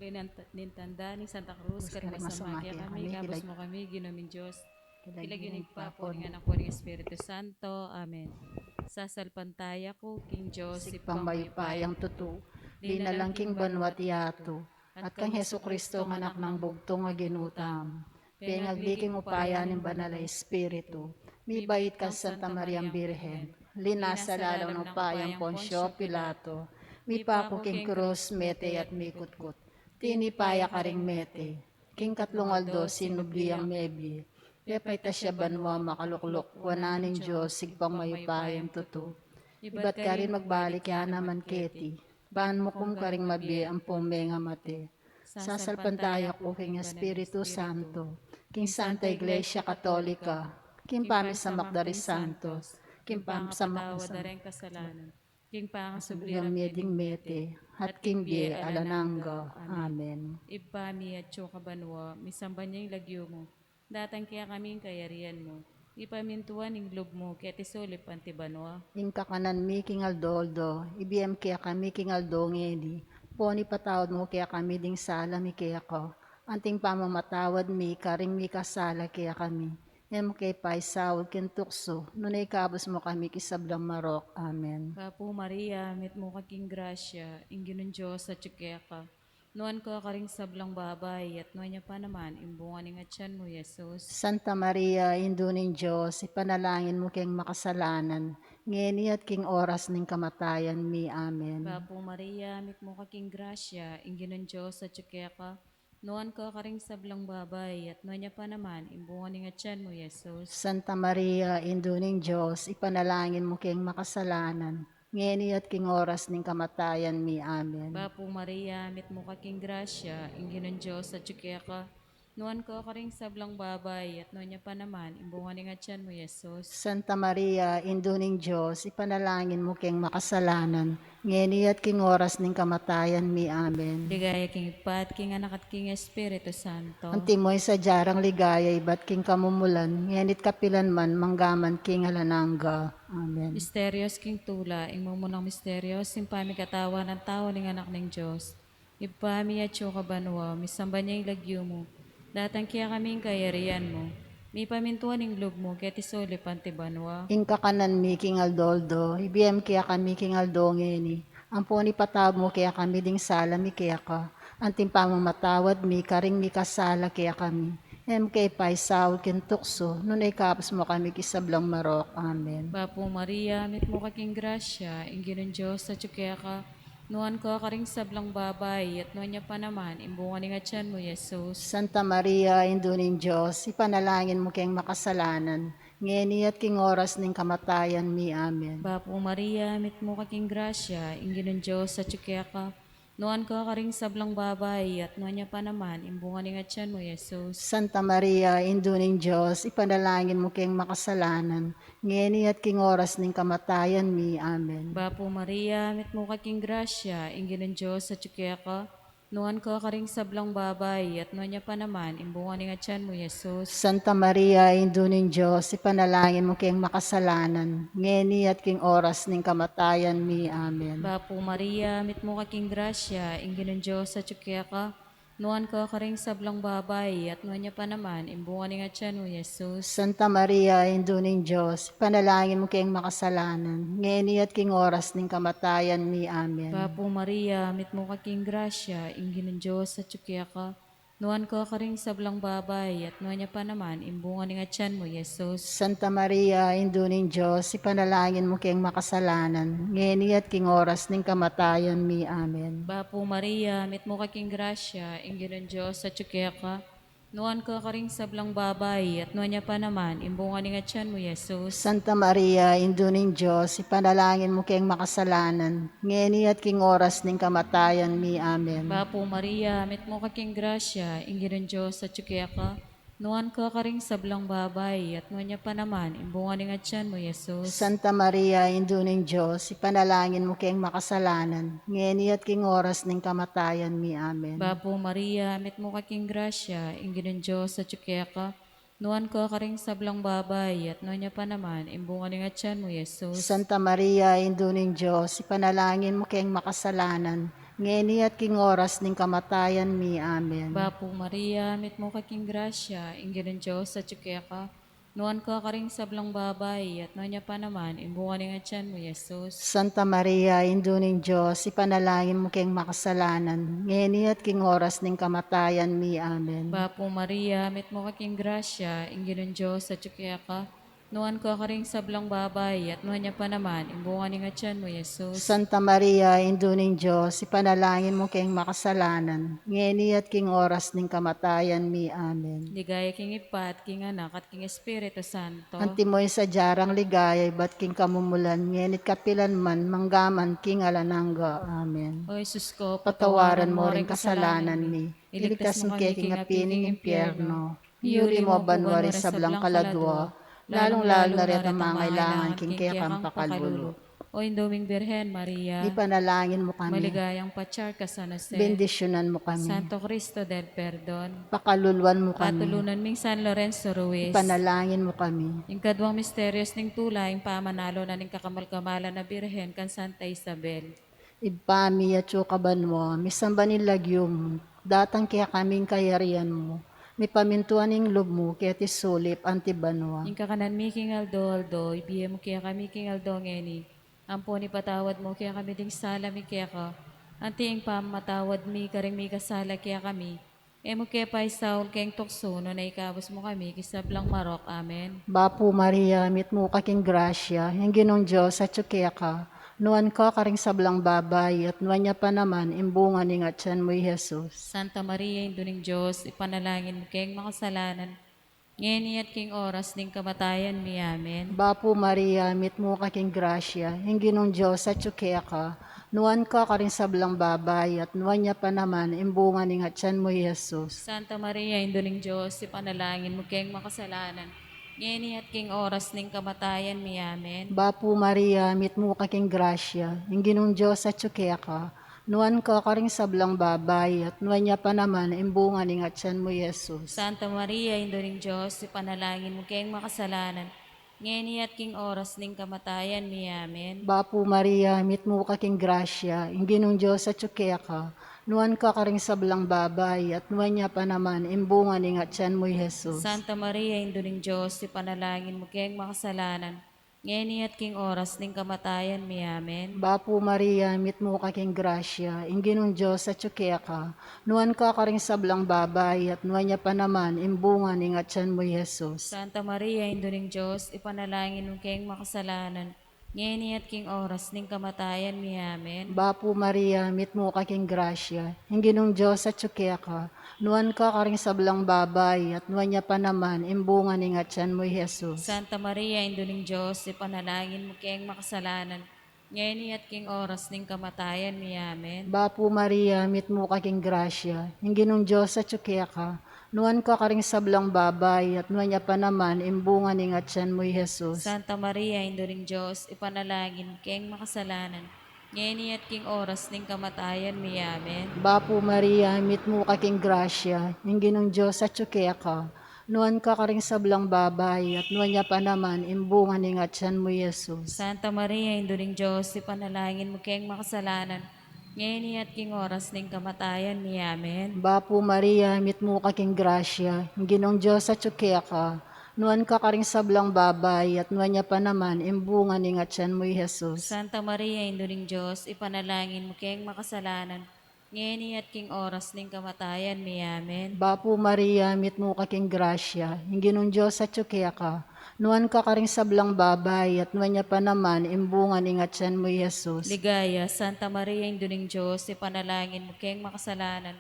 kay nintanda ni Santa Cruz, Cruz, karima sa karima magya sa kami, magya kami, kabos mo kami, ginaming Diyos. Kilagyan Kilagyan pa po po ng anak po ng Espiritu Santo. Amen. Sasalpantaya ko, King Joseph, sikpang mayupayang tutu, di na lang king banwat yato, at kang Heso Kristo ng anak ng bugtong nga ginutam. Pengagdiking upaya ng banal na Espiritu, mi bait ka Santa Mariang Birhen, linas sa lalaw ng upayang Ponsyo Pilato, mi pako king krus, mete at mi kutkut, tinipaya ka ring mete, king katlungaldo sinubliang mebi, Pepay ta siya banwa makaluklok, wananing Diyos, sigpang mayupayang tutu. Iba't ka rin magbalik ya naman keti, baan mo kung karing mabi ang pume nga mate. Sasalpantaya ko king Espiritu Santo, king Santa Iglesia Katolika, king pami sa Makdaris Santos, king pami sa Makatawad rin kasalanan. King Subliang pangasubliran meding mete, at king bie alanangga. Amen. Ipami at choka banwa, misamba niya yung lagyo mo. Datang kaya kaming kayarian mo. Ipamintuan ng loob mo, kaya tisulip antibanwa. Ing kakanan mi king Aldoldo, ibiyem kaya kami king Aldongedi, poni patawad mo kaya kami ding sala mi kaya ko. Anting pamamatawad mi, karing mi kasala kaya kami. Em kay paisawag ken tukso, nunay kabos mo kami kisablang marok. Amen. Kapo Maria, mit mo kaking grasya, ingginon Diyos at tsukya ka. Nuan ko karing sablang babay, at nuan niya pa naman, imbungan ng atyan mo, Jesus. Santa Maria, Induning Diyos, ipanalangin mo keng makasalanan, ngeni at king oras ning kamatayan mi. Amen. Kapo Maria, mit mo kaking grasya, ingginon Diyos at tsukya ka. Nuan ko karing sablang babay, at nuan niya pa naman, imbungan ng atyan mo, Jesus. Santa Maria, Induning Diyos, ipanalangin mo keng makasalanan, ngeni at king oras ning kamatayan mi. Amen. Kapo Maria, mit mo kaking grasya, ingginon Diyos at tsukya ka. Nuan ko karing sablang babay, at nuan niya pa naman, imbungan ng atyan mo, Jesus. Santa Maria, Induning Diyos, ipanalangin mo keng makasalanan, ngeni at king oras ning kamatayan mi. Amen. Ligaya king Ipat, king Anak at king Espiritu Santo. Antimoy sa jarang ligaya, ibat king kamumulan, ngenit kapilan man, manggaman king alanangga. Amen. Misterios king Tula, imo mo ng misterios, simpami katawa ng tao ng anak ng Diyos. Ipami at choka banwa, misamba niya yung lagyo mo. Datang kaya kaming kayarian mo. May pamintuan ng loob mo, kaya tisolip antibanwa. Ing kakanan mi king Aldoldo, ibiyem kaya kami king Aldongeni, ang poni patawad mo kaya kami ding sala mi kaya ka, anting pamamatawad mi, karing mi kasala kaya kami. Em kay paisawag ken tukso, nunay kapos mo kami kisablang marok. Amen. Bapo Maria, mit mo kaking grasya, ingginon Diyos at tsukya ka. Nuan ko karing sablang babay, at nuan niya pa naman, imbungan ng atyan mo, Jesus. Santa Maria, Induning Diyos, ipanalangin mo keng makasalanan, ngeni at king oras ning kamatayan mi. Amen. Bapo Maria, mit mo kaking grasya, ingginon Diyos at tsukya ka. Nuan ko karing sablang babay, at nuan niya pa naman, imbungan ng atyan mo, Jesus. Santa Maria, Induning Diyos, ipanalangin mo keng makasalanan, ngeni at king oras ning kamatayan mi. Amen. Bapo Maria, mit mo kaking grasya, ingginon Diyos at tsukya ka. Nuan ko karing sablang babay, at nuan niya pa naman, imbungan ng atyan mo, Jesus. Santa Maria, Induning Diyos, ipanalangin mo keng makasalanan, ngeni at king oras ning kamatayan mi. Amen. Bapo Maria, mit mo kaking grasya, ingginon Diyos at tsukya ka. Nuan ko karing sablang babay, at nuan niya pa naman, imbungan ng atyan mo, Jesus. Santa Maria, Induning Diyos, ipanalangin mo keng makasalanan, ngeni at king oras ning kamatayan mi. Amen. Bapo Maria, mit mo kaking grasya, ingginon Diyos at tsukya ka. Nuan ko karing sablang babay, at nuan niya pa naman, imbungan ng atyan mo, Jesus. Santa Maria, Induning Diyos, ipanalangin mo keng makasalanan, ngeni at king oras ning kamatayan mi. Amen. Bapo Maria, mit mo kaking grasya, ingginon Diyos at tsukya ka. Nuan ko karing sablang babay, at nuan niya pa naman, imbungan ng atyan mo, Jesus. Santa Maria, Induning Diyos, ipanalangin mo keng makasalanan, ngeni at king oras ning kamatayan mi. Amen. Bapo Maria, mit mo kaking grasya, ingginon Diyos at tsukya ka. Nuan ko karing sablang babay, at nuan niya pa naman, imbungan ng atyan mo, Jesus. Santa Maria, Induning Diyos, ipanalangin mo keng makasalanan, ngeni at king oras ning kamatayan mi. Amen. Bapo Maria, mit mo kaking grasya, ingginon Diyos at tsukya ka. Nuan ko karing sablang babay, at nuan niya pa naman, imbungan ng atyan mo, Jesus. Santa Maria, Induning Diyos, ipanalangin mo keng makasalanan, ngeni at king oras ning kamatayan mi. Amen. Bapo Maria, mit mo kaking grasya, ingginan Diyos sa ka, nuan ka karing sablang babay, at nonya pa naman, imbungan ng atyan mo, Yesus. Santa Maria, Induning Diyos, ipanalangin mo kayong makasalanan, ngeni at king oras ning kamatayan mi. Amen. Bapo Maria, mit mo kaking grasya, ingginan Diyos sa ka, nuan ka karing sablang babay, at nonya pa naman, imbungan ng atyan mo, Yesus. Santa Maria, Induning Diyos, ipanalangin mo kayong makasalanan, ngeni at king oras ning kamatayan mi. Amen. Ligaya king Ipat, king Anak, at king Espiritu Santo. Antimoy sa jarang ligaya, ba't king kamumulan, ngenit kapilan man, manggaman king alanangga. Amen. O Jesus ko, Patawaran mo rin kasalanan mi, iligtas mo king apining impyerno, iuli mo banwari sa blang kaladwa, lalong-lalo na rin ang mga kailangan king kayakang pakalulo. O Indoming Birhen Maria, Ipanalangin mo kami, maligayang patsar ka San Jose, bendisyonan mo kami, Santo Cristo del Perdon, pakaluluan mo kami, patulunan ming San Lorenzo Ruiz, ipanalangin mo kami, yung kadwang misteryos ning tulay, pamanalo na ning kakamal-kamalan na Birhen kan Santa Isabel. ibami at kabanwa, misamba nilagyum, datang kaya kaming kayarian mo, may pamintuan ng loob mo, kaya tisulip antibanwa. Yung kakanan mi king Aldo, ibiye mo kaya kami king Aldo ngeni, ampo ni patawad mo kaya kami ding sala mi kaya ka, antiing pamatawad mi karing mi kasala kaya kami, emo kaya pa isaul kayong tukso no na ikabos mo kami kisablang marok, amen. Bapo Maria, mit mo kaking grasya, yung ginong Diyos at kaya ka, nuan ka karing sablang babay, at nuan niya pa naman, imbunga ni nga tiyan mo, Jesus. Santa Maria, Induning Diyos, ipanalangin mo kayong makasalanan, ngeni at king oras ning kamatayan mi, amen. Bapo Maria, mit mo kaking grasya, yung ginong Diyos at kaya ka, nuan ka karing sablang babay, at nuan niya pa naman, imbunga ni nga tiyan mo, Jesus. Santa Maria, Induning Diyos, ipanalangin mo kayong makasalanan, ngeni at king oras ning kamatayan mi, amen. Bapo Maria, mit mo kaking grasya, yung ginong Diyos at kaya ka, nuan ka karing sablang babay, at nuan niya pa naman, imbunga ni nga tiyan mo, Jesus. Santa Maria, Induning Diyos, ipanalangin mo kayong makasalanan, ngeni at king oras ning kamatayan mi, amen. Bapo Maria, mit mo kaking grasya, yung ginong Diyos at kaya ka, nuan ka karing sablang babay, at nuan niya pa naman, imbunga ni nga tiyan mo, Jesus. Santa Maria, Induning Diyos, ipanalangin mo kayong makasalanan, ngeni at king oras ning kamatayan mi, amen. Bapo Maria, mit mo kaking grasya, yung ginong Diyos at kaya ka, nuan ka karing sablang babay, at nuan niya pa naman, imbunga ni nga tiyan mo, Jesus. Santa Maria, Induning Diyos, ipanalangin mo kayong makasalanan, ngeni at king oras ning kamatayan mi, amen. Bapo Maria, mit mo kaking grasya, yung ginong Diyos at kaya ka, nuan ka karing sablang babay, at nuan niya pa naman, imbunga ni nga tiyan mo, Jesus. Santa Maria, Induning Diyos, ipanalangin mo kayong makasalanan, ngeni at king oras ning kamatayan mi, amen. Bapo Maria, mit mo kaking grasya, yung ginong Diyos at kaya ka, nuan ka karing sablang babay, at nuan niya pa naman, imbunga ni nga tiyan mo, Jesus. Santa Maria, Induring Diyos, ipanalangin mo kayong makasalanan, ngeni at king oras ning kamatayan mi, amen. Bapo Maria, mit mo kaking grasya, yung ginong Diyos at kaya ka, nuan ka karing sablang babay, at nuan niya pa naman, imbunga ni nga tiyan mo, Jesus. Santa Maria, Induring Diyos, ipanalangin mo kayong makasalanan, ngeni at king oras ning kamatayan mi, amen. Bapo Maria, mit mo kaking grasya, yung ginong Diyos at kaya ka, nuan ka karing sablang babay, at nuan niya pa naman, imbunga ni nga tiyan mo, Jesus. Santa Maria, Induring Diyos, ipanalangin mo kayong makasalanan, ngeni at king oras ning kamatayan mi, amen. Bapo Maria, mit mo kaking grasya, yung ginong Diyos at kaya ka, nuan ka karing sablang babay, at nuan niya pa naman, imbunga ni nga tiyan mo, Jesus. Ligaya, Santa Maria, Induring Diyos, ipanalangin mo kayong makasalanan,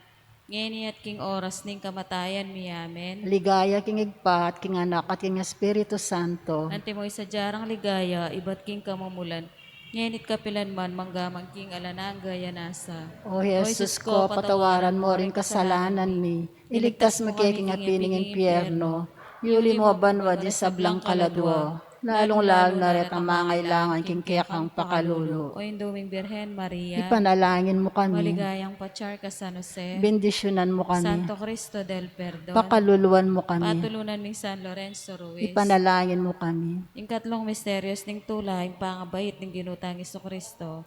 ngeni at king oras ning kamatayan mi, amen. Ligaya king igpa at king anak at king Espiritu Santo. Antimoy sa jarang ligaya, iba't king kamumulan, ngenit kapilan man manggamang king alanang gaya nasa. O Jesus ko, patawaran mo rin kasalanan mi. Iligtas mo kay king apining impyerno. Yuli mo banwa di sablang kaladwa. Lalong-lalo na rin ang mga kailangan king kayakang pakalulo. O Induming Birhen Maria, Ipanalangin mo kami. maligayang patsar ka San Jose, Bendisyonan mo kami. Santo Cristo del Perdon, Pakaluluan mo kami. patulunan ming San Lorenzo Ruiz, Ipanalangin mo kami. yung katlong misteryos ning tulay, yung pangabait ng ginutang Iso Kristo,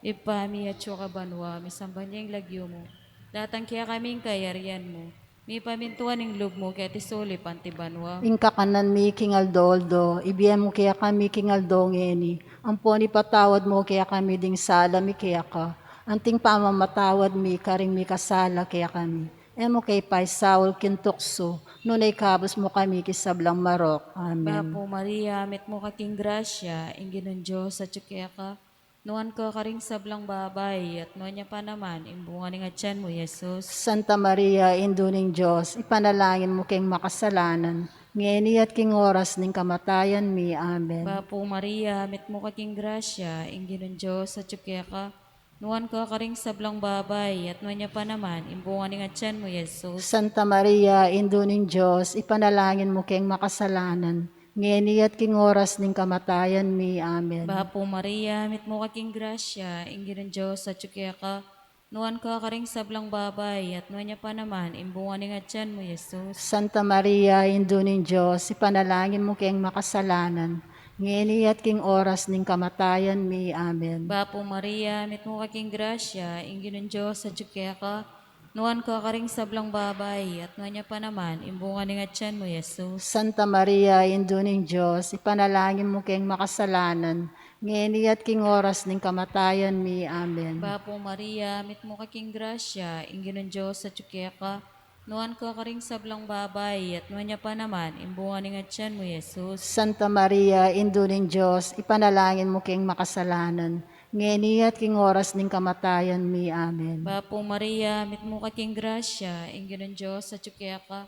Ipami at syo kabanwa, misamba niya yung lagyo mo. Datang kaya kaming kayarian mo. Mi pamintuan ng loob mo kaya tisuli pantibanwa. Ingka kanan mi kingal doldo, ibiyem mo kaya kami kingal dongeni. Amponi patawad mo kaya kami ding sala mi kaya ka. Anting pamamatawad mi karing mi kasala kaya kami. Emo kay Pai Saul kintukso, nunay kabos mo kami kisablang marok. Amen. Bapo Maria, mit mo kaking grasya, ingginon Diyos at kaya ka. Nuan ka karing sablang babay, at nuan niya pa naman, imbungan ng atyan mo, Jesus. Santa Maria, Induning Diyos, ipanalangin mo kayong makasalanan, ngeni at king oras ning kamatayan mi. Amen. Bapo Maria, mit mo kaking grasya, ingginon Diyos at kaya ka. Nuan ka karing sablang babay, at nuan niya pa naman, imbungan ng atyan mo, Jesus. Santa Maria, Induning Diyos, ipanalangin mo kayong makasalanan, ngeni at king oras ning kamatayan mi. Amen. Bapo Maria, mit mo kaking grasya, ingginon Diyos at kaya ka. Nuan ka karing sablang babay, at nuan niya pa naman, imbungan ng atyan mo, Jesus. Santa Maria, Induning Diyos, ipanalangin mo kayong makasalanan, ngeni at king oras ning kamatayan mi. Amen. Bapo Maria, mit mo kaking grasya, ingginon Diyos at kaya ka. Nuan ka karing sablang babay, at nuan niya pa naman, imbungan ng atyan mo, Jesus. Santa Maria, Induning Diyos, ipanalangin mo kayong makasalanan, ngeni at king oras ning kamatayan mi. Amen. Bapo Maria, mit mo kaking grasya, ingginon Diyos at kaya ka. Nuan ka karing sablang babay, at nuan niya pa naman, imbungan ng atyan mo, Jesus. Santa Maria, Induning Diyos, ipanalangin mo kayong makasalanan, ngeni at king oras ning kamatayan mi. Amen. Bapo Maria, mit mo kaking grasya, ingginon Diyos at kaya ka.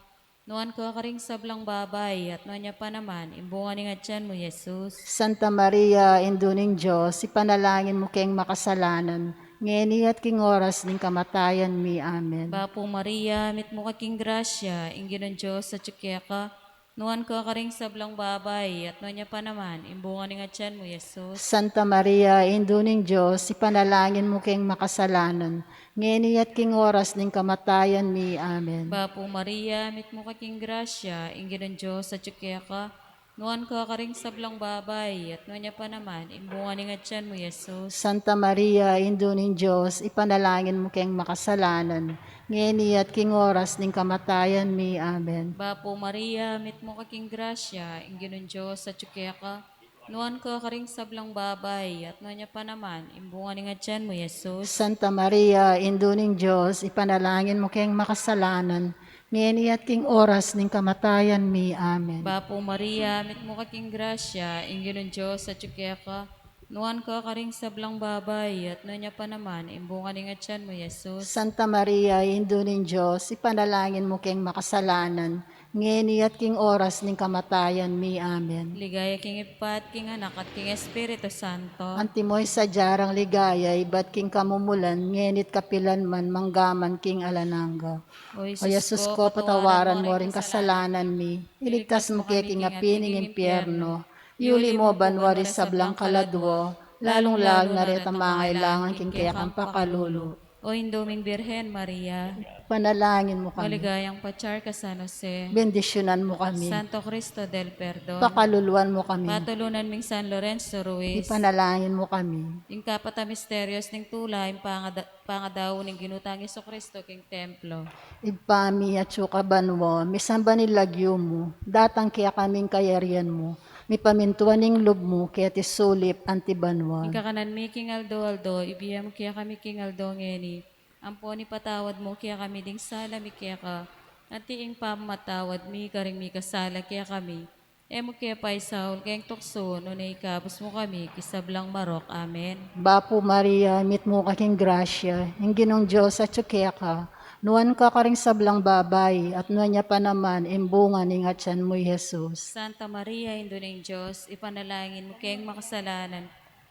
Nuan ka karing sablang babay, at nuan niya pa naman, imbungan ng atyan mo, Jesus. Santa Maria, Induning Diyos, ipanalangin mo kayong makasalanan, ngeni at king oras ning kamatayan mi. Amen. Bapo Maria, mit mo kaking grasya, ingginon Diyos at kaya ka. Nuan ka karing sablang babay, at nuan niya pa naman, imbungan ng atyan mo, Jesus. Santa Maria, Induning Diyos, ipanalangin mo kayong makasalanan, ngeni at king oras ning kamatayan mi. Amen. Bapo Maria, mit mo kaking grasya, ingginon Diyos at kaya ka. Nuan ka karing sablang babay, at nuan niya pa naman, imbungan ng atyan mo, Jesus. Santa Maria, Induning Diyos, ipanalangin mo kayong makasalanan, ngeni at king oras ning kamatayan mi. Amen. Bapo Maria, mit mo kaking grasya, ingginon Diyos at kaya ka. Nuan ka karing sablang babay, at nuan niya pa naman, imbungan ng atyan mo, Jesus. Santa Maria, Induning Diyos, ipanalangin mo kayong makasalanan, ngeni at king oras ning kamatayan mi. Amen. Bapo Maria, mit mo kaking grasya, ingginon Diyos at kaya ka. Nuan ka karing sablang babay, at nuan niya pa naman, imbungan ng atyan mo, Jesus. Santa Maria, Induning Diyos, ipanalangin mo kayong makasalanan, ngeni at king oras ning kamatayan mi. Amen. Ligaya king Ipat, king Anak, at king Espiritu Santo. Antimoy sa jarang ligaya, ibat king kamumulan, ngenit kapilan man, manggaman king alananga. O Jesus ko, patawaran mo rin kasalanan mi, iligtas mo kay king apining impyerno, yuli mo banwari sa blang kaladwo, lalong-lalo na rin ang mangailangan king kaya kang pakalulu. O Indoming Birhen Maria, Panalangin mo kami, maligayang patsar ka San Jose, bendisyonan mo kami, Santo Cristo del Perdon, pakaluluan mo kami, patulunan ming San Lorenzo Ruiz, ipanalangin mo kami. yung kapata misterios ning tulay, pangadaw ning ginutang Iso Cristo king templo. Ipami at sukabanwo, misamba nilagyo mo, datang kaya kaming kayarian mo, mi pamintuan ning loob mo, kaya ti sulip antibanwa. Yung kakanan mi king Aldo, ibiyam kaya kami king Aldo ngeni. Ampo ni patawad mo kaya kami ding sala mi kaya ka. At tiing pamatawad mi karing mi kasala kaya kami. Emo kaya Pai Saul kayang tukso no na ikabos mo kami kisablang marok. Amen. Bapo Maria, mit mo kaking grasya, ang ginong Diyos at kaya ka, nuan ka karing sablang babay, at nuan niya pa naman, imbunga ning atyan mo, Jesus. Santa Maria, Indo ng Diyos, ipanalangin mo kayang makasalanan.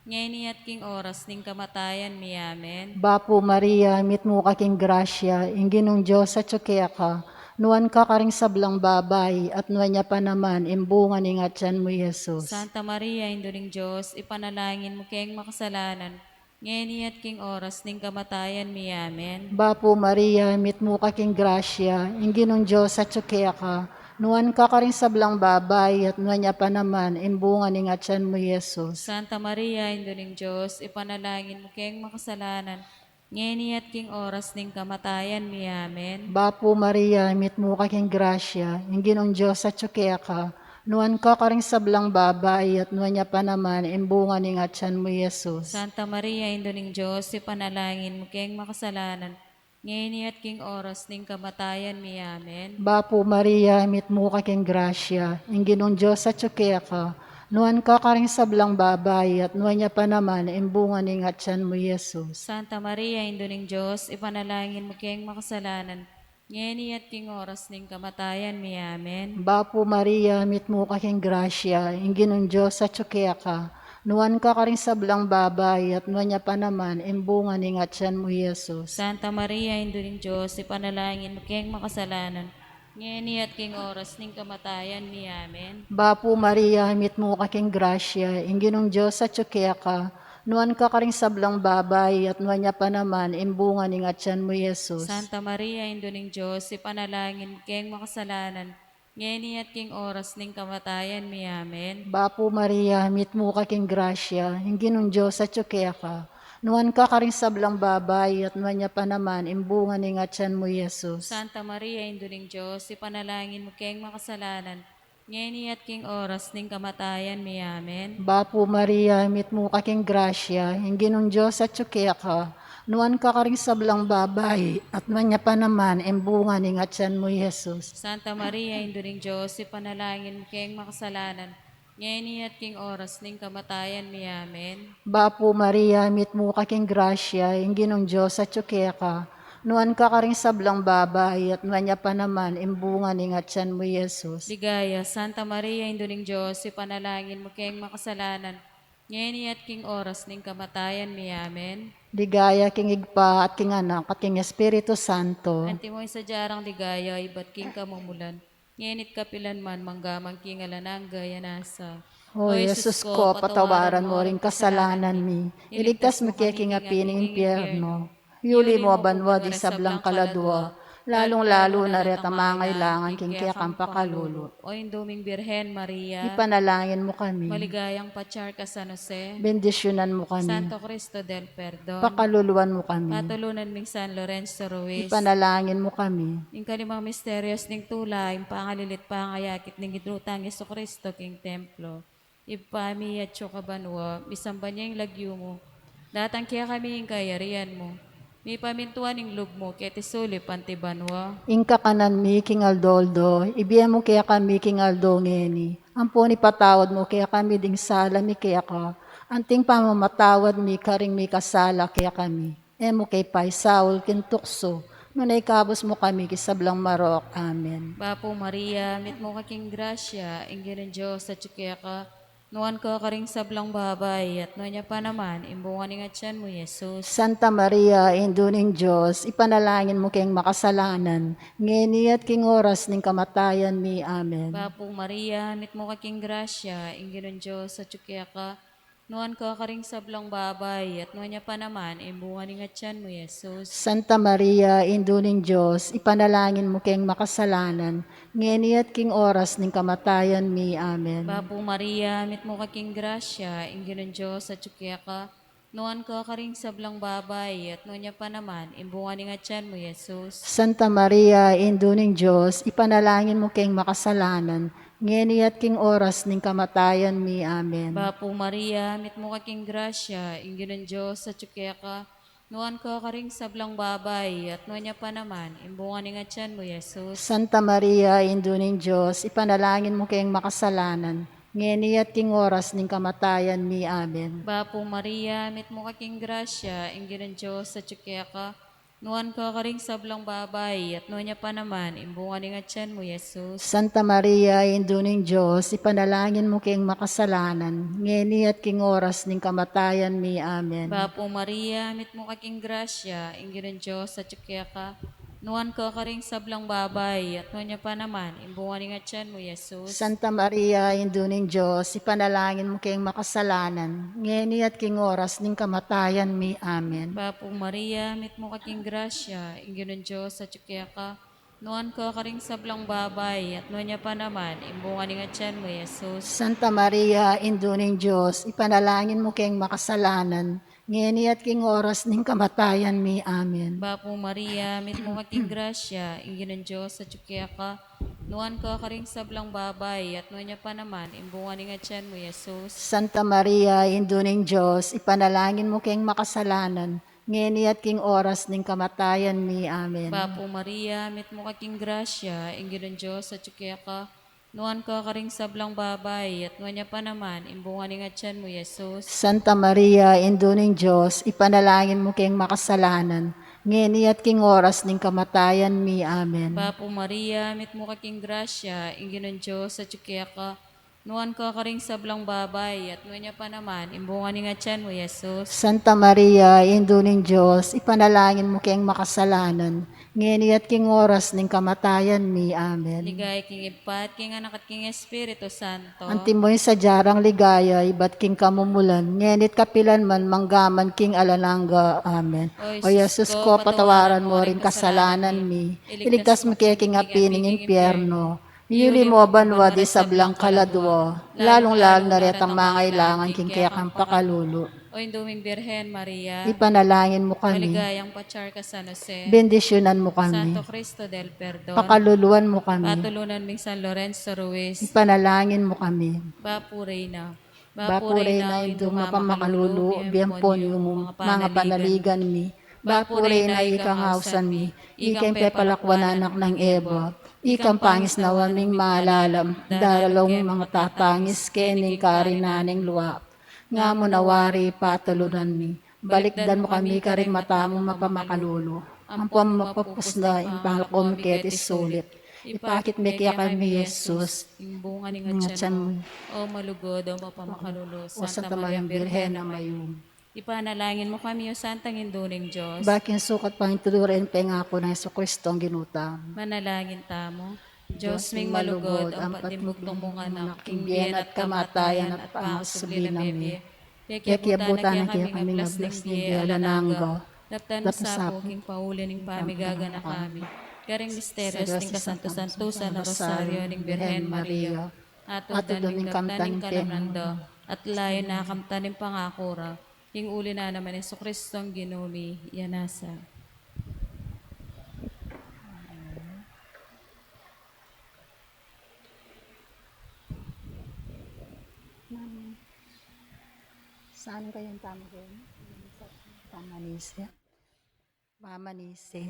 Ngayon at king oras ning kamatayan mi. Amen. Bapo Maria, mit mo kaking grasya, ang ginong Diyos at kaya ka, nuan ka karing sablang babay, at nuan niya pa naman, imbunga ning atyan mo, Jesus. Santa Maria, Indo ng Diyos, ipanalangin mo kayang makasalanan. Ngayon at king oras ning kamatayan mi. Amen. Bapo Maria, mit mo kaking grasya, ang ginong Diyos at kaya ka, Nuan ka ka rin sablang babay, at nuan niya pa naman, imbunga ni nga tiyan mo, Yesus. Santa Maria, Indo ning Diyos, ipanalangin mo kayong makasalanan, ngeni at king oras ning kamatayan mi. Amen. Bapo Maria, mit mo kaking grasya, yung ginong Diyos at tsukea ka, nuan ka ka rin sablang babay, at nuan niya pa naman, imbunga ni nga tiyan mo, Yesus. Santa Maria, Indo ning Diyos, ipanalangin mo kayong makasalanan, ngeni at king oras ning kamatayan mi. Amen. Bapo Maria, mit mo kaking grasya, yung ginong Diyos at tsukea ka, nuan ka ka rin sablang babay, at nuan niya pa naman, imbunga ni nga tiyan mo, Yesus. Santa Maria, Indo ning Diyos, ipanalangin mo kayong makasalanan, ngeni at king oras ning kamatayan mi. Amen. Bapo Maria, mit mo kaking grasya, yung ginong Diyos at tsukea ka, nuan ka ka rin sablang babay, at nuan niya pa naman, imbunga ni nga tiyan mo, Yesus. Santa Maria, Indo ning Diyos, ipanalangin mo kayong makasalanan, ngeni at king oras ning kamatayan mi. Amen. Bapo Maria, mit mo kaking grasya, yung ginong Diyos at tsukea ka, nuan ka ka rin sablang babay, at nuan niya pa naman, imbunga ni nga tiyan mo, Yesus. Santa Maria, Indo ning Diyos, ipanalangin mo kayong makasalanan, ngeni at king oras ning kamatayan mi. Amen. Bapo Maria, mit mo kaking grasya, yung ginong Diyos at tsukea ka, nuan ka ka rin sablang babay, at nuan niya pa naman, imbunga ni nga tiyan mo, Yesus. Santa Maria, Indo ning Diyos, ipanalangin mo kayong makasalanan, ngeni at king oras ning kamatayan mi. Amen. Bapo Maria, mit mo kaking grasya, yung ginong Diyos at tsukea ka, nuan ka ka rin sablang babay, at nuan niya pa naman, imbunga ni nga tiyan mo, Yesus. Santa Maria, Indo ning Diyos, ipanalangin mo kayong makasalanan, ngeni at king oras ning kamatayan mi. Amen. Bapo Maria, mit mo kaking grasya, yung ginong Diyos at tsukea ka, nuan ka ka rin sablang babay, at nuan niya pa naman, imbunga ni nga tiyan mo, Yesus. Ligaya, Santa Maria, Indo ning Diyos, ipanalangin mo kayong makasalanan, ngeni at king oras ning kamatayan mi. Amen. Ligaya king igpa at king anak at king Espiritu Santo. Anti mo sa jarang ligaya, ibat king kamumulan, ngenit kapilan man manggamang king alanang gaya nasa. O Jesus ko, patawaran mo rin kasalanan mi. Iligtas mo kaya king apining impyerno. Yuli mo banwa di sablang kaladwa. Lalong-lalo na ret ang mangailangan king kaya kang pakalulot. O Induming Birhen Maria, Ipanalangin mo kami. maligayang patsar ka San Jose, Bendisyonan mo kami. Santo Cristo del Perdon, Pakaluluan mo kami. patulunan ming San Lorenzo Ruiz, Ipanalangin mo kami. yung kalimang misteryos ning tula, yung pangalilit pangayakit ning idrutang Yeso Cristo king templo, ipami at banwa, misamba niya yung lagyo mo, datang kaya kami yung kayarian mo, mi pamintuan ning lug mo, kaya tisuli panti banwa, Ingka kanan mi king Aldoldo, ibiyan mo kaya kami king Aldo ngeni. Amponi patawad mo kaya kami ding sala mi kaya ka. Anting pamamatawad mi karing mi kasala kaya kami. Emo kay Pai Saul kintukso. Nunay kabos mo kami kisablang marok. Amen. Bapo Maria, mit mo kaking grasya, ingin ng Diyos at kaya ka, nuan ka karing sablang babay, at nuan niya pa naman, imbungan ni nga tiyan mo, Yesus. Santa Maria, Induning Diyos, ipanalangin mo kayong makasalanan. Ngeni at king oras ning kamatayan mi. Amen. Bapo Maria, mit mo kaking grasya, ingin ng Diyos at kaya ka, nuan ka karing sablang babay, at nuan niya pa naman, imbungan ni nga tiyan mo, Yesus. Santa Maria, Induning Diyos, ipanalangin mo kayong makasalanan. Ngeni at king oras ning kamatayan mi. Amen. Bapo Maria, mit mo kaking grasya, ingin ng Diyos at kaya ka, nuan ka karing sablang babay, at nuan niya pa naman, imbungan ni nga tiyan mo, Yesus. Santa Maria, Induning Diyos, ipanalangin mo kayong makasalanan. Ngeni at king oras ning kamatayan mi. Amen. Bapo Maria, mit mo kaking grasya, ingin ng Diyos at kaya ka, nuan ka karing sablang babay, at nuan niya pa naman, imbungan ni nga tiyan mo, Yesus. Santa Maria, Induning Diyos, ipanalangin mo kayong makasalanan. Ngeni at king oras ning kamatayan mi. Amen. Bapo Maria, mit mo kaking grasya, ingin ng Diyos at kaya ka, nuan ka karing sablang babay, at nuan niya pa naman, imbungan ni nga tiyan mo, Yesus. Santa Maria, Induning Diyos, ipanalangin mo kayong makasalanan. Ngeni at king oras ning kamatayan mi. Amen. Bapo Maria, mit mo kaking grasya, ingin ng Diyos at kaya ka, nuan ka karing sablang babay, at nuan niya pa naman, imbungan ni nga tiyan mo, Yesus. Santa Maria, Induning Diyos, ipanalangin mo kayong makasalanan. Ngeni at king oras ning kamatayan mi. Amen. Bapo Maria, mit mo kaking grasya, ingin ng Diyos at kaya ka, Nuan ka karing sablang babay, at nuan niya pa naman, imbungan nga tiyan mo, Jesus. Santa Maria, Induning Diyos, ipanalangin mo kayong makasalanan, ngeni at king oras ning kamatayan mi. Amen. Bapo Maria, mit mo kaking grasya, ingin ng Diyos sa tsukiya ka, nuan ka karing sablang babay, at nuan niya pa naman, imbungan nga tiyan mo, Jesus. Santa Maria, Induning Diyos, ipanalangin mo kayong makasalanan, ngeni at king oras ning kamatayan mi. Amen. Bapo Maria, mit mo kaking grasya, ingin ng Diyos sa tsukiya ka, nuan ka karing sablang babay, at nuan niya pa naman, imbungan nga tiyan mo, Jesus. Santa Maria, Induning Diyos, ipanalangin mo kayong makasalanan, ngeni at king oras ning kamatayan mi. Amen. Bapo Maria, mit mo kaking grasya, ingin ng Diyos sa tsukiya ka, nuan ka karing sablang babay, at nuan niya pa naman, imbungan nga tiyan mo, Jesus. Santa Maria, Induning Diyos, ipanalangin mo kayong makasalanan, ngeni at king oras ning kamatayan mi. Amen. Ligay king ipat, king anak at king Espiritu Santo. Antimoy sa jarang ligaya, ibat king kamumulan, ngenit kapilan man manggaman king alalangga. Amen. O Jesus ko, patawaran mo rin kasalanan mi, iligtas mo kaya king apining impyerno, yuli mo banwa di sablang kaladwa, lalong-lalong na retang mangailangan king kaya kang pakalulu. O Induming Birhen Maria, Ipanalangin mo kami, maligayang patsar ka San Jose, bendisyonan mo kami, Santo Cristo del Perdon, pakaluluan mo kami, patulunan ming San Lorenzo Ruiz, ipanalangin mo kami. Bapu Reina, Bapure na indong mapamakalulu, biyempon yung mga panaligan mi. Bapure na ikang hausan mi, ikang pepalakwan anak ng Eva. Ikang pangis na waming malalam, dalalong mga tatangis, kening karinaning luwa. Nga mo nawari patulunan mi, balikdan mo kami karing matamong mapamakalulu. Ang mapapus na impanglakom ketis sulit. Ipakit me kaya kami, Jesus. imbungan nga Nga tiyan tiyan mo, mo. o malugod, o mapamakalulu, O Santa Maria Birhen na mayum. Ipanalangin mo kami, o Santang Induning Diyos. Bakin sukat pang itudurin pengako ng Yesu Kristo ang ginutam. Manalangin tamo. Diyos ming malugod, ang patimuktong mong anak, king biyen at kamatayan at pangasubli na mi. Yakiabutan ang kaya kami nga bless ni Bialananggo. Daptan sa po, king pauli ning pamigaga na kami. Garing misterios ning kasanto-santusan na rosaryo ning Birhen Maria. Ato daning kamtaning kanamnando. At layo na kamtaning pangakura. King uli na naman Yesu Kristo ang ginumi. Yanasa. Saan kayong tama ko? Mamanisi.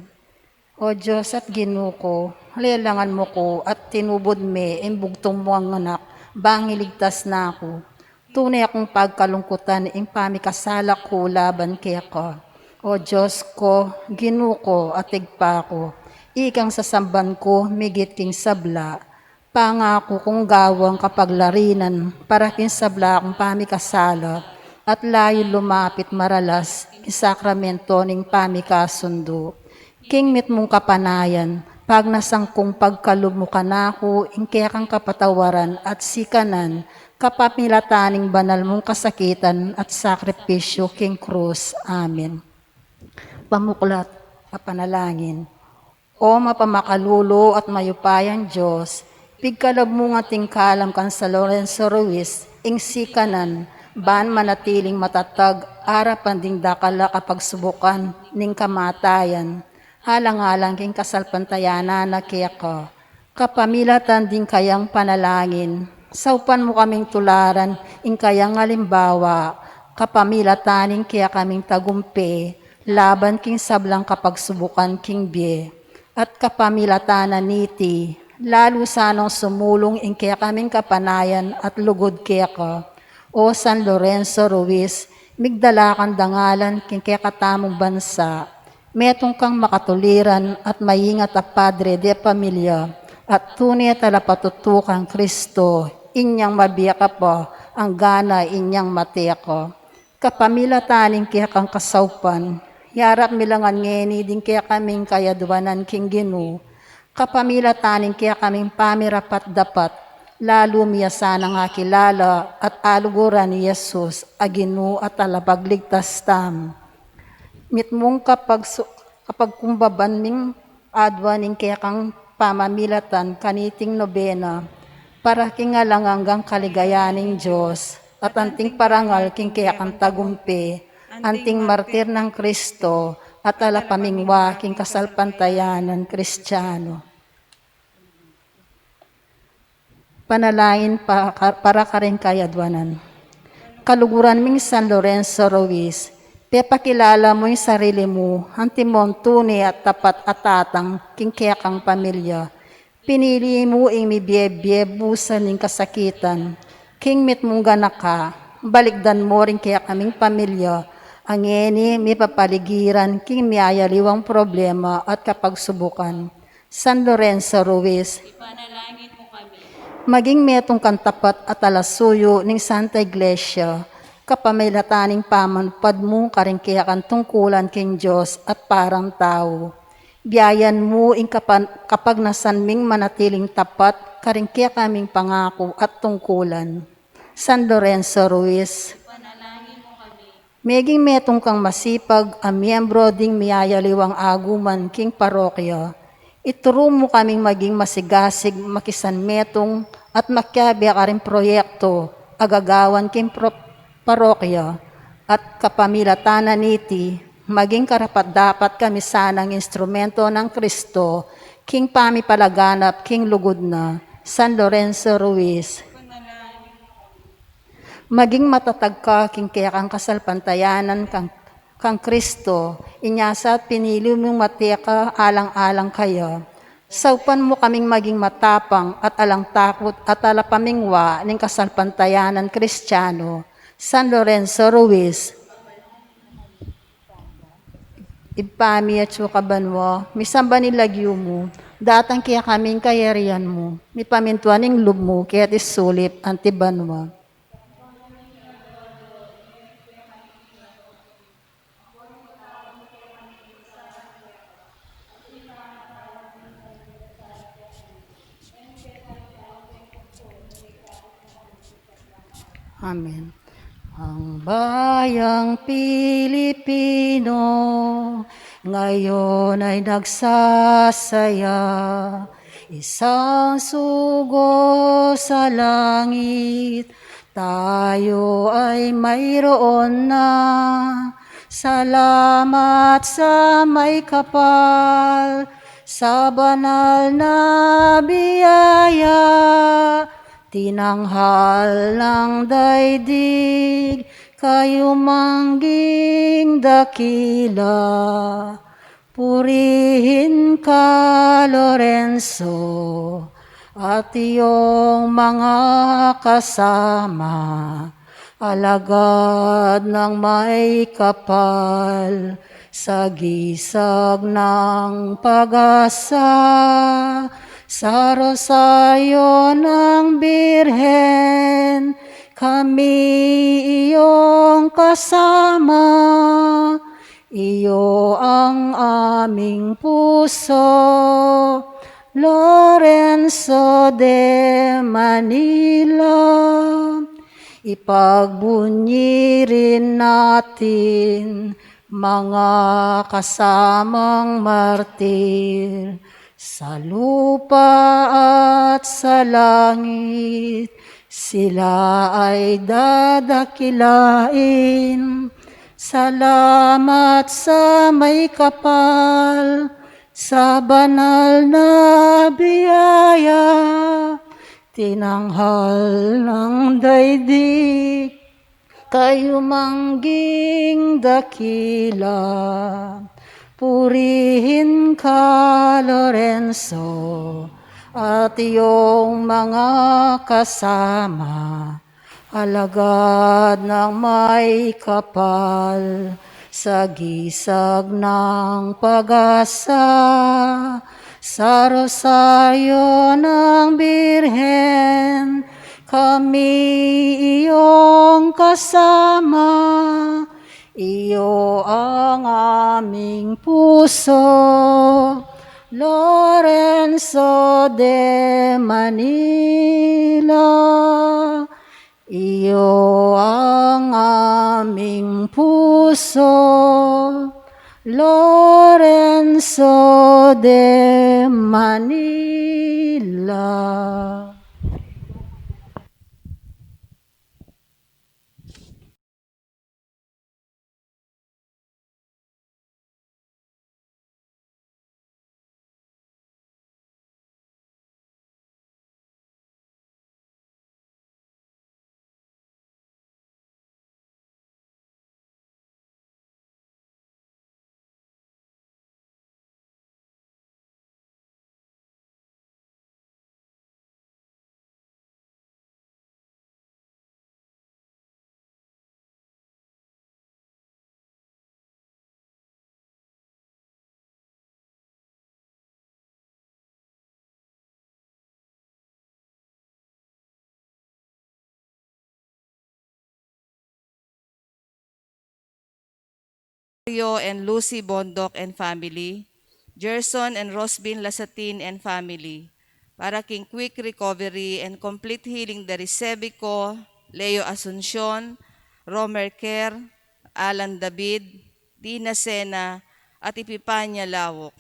O Diyos at ginuko, halilangan mo ko at tinubod me, imbugtong mo ang anak, bangiligtas na ako. Tunay akong pagkalungkutan, ing pamikasala ko laban kaya ko. O Diyos ko, ginuko at tigpa ko, ikang sasamban ko, migit king sabla. Pangako kong gawang kapaglarinan, para king sabla akong pamikasala, at layo lumapit maralas, sakramento ning pamikasundo. King mit mong kapanayan, pag nasang kong pagkalub mo ka na ako, ingkaya kang kapatawaran at sikanan, kapamilataning banal mong kasakitan at sakripisyo king krus. Amen. Pamuklat, papanalangin. O mapamakalulo at mayupayang Diyos, pigkalab mo nga tingkalam kan sa Lorenzo Ruiz, ing sikanan, ban manatiling matatag, arapan ding dakala kapag subukan, ning kamatayan, halang-halang king kasalpantayana na kaya ko, kapamilatan din kayang panalangin, saupan mo kaming tularan, ing kayang halimbawa, kapamilataning kaya kaming tagumpe, laban king sablang kapag subukan king bie, at kapamilatanan niti, lalo sanong sumulong ing kaya kaming kapanayan at lugod kaya ko, o San Lorenzo Ruiz, migdalakan dangalan king kaya katamong bansa, metong kang makatuliran at maingat a Padre de Pamilya, at tunay talapatutukang Kristo, inyang mabiya ka po, ang gana inyang matiya ko. Kapamilataning kaya kang kasaupan, yarap milangan ngeni din kaya kaming kayaduanan king ginu, kapamilataning kaya kaming pamirapat dapat, lalo miyasan ang akilala at aluguran ni Jesus, aginu at alapagligtas tam. Mitmong kapag kumbaban ming adwaning kaya kang pamamilatan kaniting nobena, para kingalang hanggang kaligayaning Diyos, at anting parangal king kaya kang tagumpi, anting martir ng Kristo, at alapamingwa king kasalpantayanan Kristiyano. Panalangin para ka rin kay adwanan. Kaluguran ming San Lorenzo Ruiz, pepakilala mo yung sarili mo, antimon tunay at tapat at tatang king kaya kang pamilya. Pinili mo ing busan ng kasakitan, king mit mong ganaka, baligdan mo rin kaya kaming pamilya, ang eni may papaligiran king miyayaliwang problema at kapagsubukan. San Lorenzo Ruiz, Ipanalangin mo kami. maging metong kantapat at alasuyo ng Santa Iglesia, kapamilataning pamanpad mo karing kaya kang tungkulan king Diyos at parang tao. Biyayan mo ing kapag nasanming manatiling tapat karing kaya kaming pangako at tungkulan. San Lorenzo Ruiz, Ipanalangin mo kami. meging metong kang masipag ang miyembro ding miyayaliwang aguman king parokya. Ituro mo kaming maging masigasig, makisanmetong at makyabi ka rin proyekto, agagawan king parokya at kapamilatanan niti, maging karapat-dapat kami sanang instrumento ng Kristo, king pamipalaganap, king lugod na, San Lorenzo Ruiz. Maging matatag ka, king kaya kang kasalpantayanan kang Kristo, inyasa at pinili mong mateka alang-alang kaya. Saupan mo kaming maging matapang at alang takot at alapamingwa ng kasalpantayanan Kristiyano. San Lorenzo Ruiz. Ipami at sukabanwa, misamba nilagyo mo, datang kaya kaming kayarian mo, mipamintuan ng lub mo, kaya isulip antibanwa. Amen. Ang bayang Pilipino ngayon ay nagsasaya, isang sugo sa langit, tayo ay mayroon na. Salamat sa may kapal, sa banal na biyaya, tinanghal ng daigdig, kayo mangging dakila. Purihin ka, Lorenzo, at iyong mga kasama, alagad ng may kapal, sa gisag ng pag-asa, sa rosaryo ng Birhen, kami iyong kasama, iyo ang aming puso, Lorenzo de Manila. Ipagbunyi rin natin mga kasamang martir, sa lupa at sa langit, sila ay dadakilain. Salamat sa may kapal, sa banal na biyaya, tinanghal ng daigdig, kayo mangging dakila. Purihin ka, Lorenzo, at iyong mga kasama, alagad ng may kapal, sa gisag ng pag-asa, sa rosaryo ng Birhen, kami iyong kasama, iyo ang aming puso, Lorenzo de Manila. Iyo ang aming puso, Lorenzo de Manila. And Lucy Bondoc and family, Gerson and Rosbin Lasatin and family, para king quick recovery and complete healing dari Sebico, Leo Asuncion, Romer Kerr, Alan David, Dina Sena, at Ipipanya Lawok.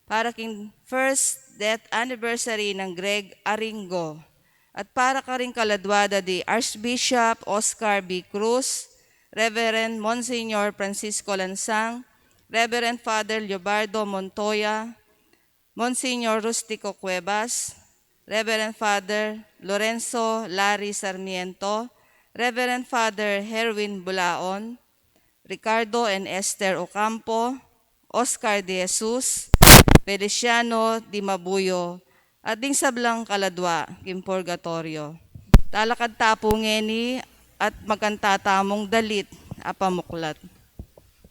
Para king first death anniversary ng Greg Aringo. At para ka rin kaladwada di Archbishop Oscar B. Cruz, Reverend Monsignor Francisco Lansang, Reverend Father Leobardo Montoya, Monsignor Rustico Cuevas, Reverend Father Lorenzo Larry Sarmiento, Reverend Father Herwin Bulaon, Ricardo and Esther Ocampo, Oscar de Jesus, Feliciano Di Mabuyo, at ding sablang kaladwa, kim purgatorio. Talakad tapo ngeni at magkantatamong dalit, apamuklat.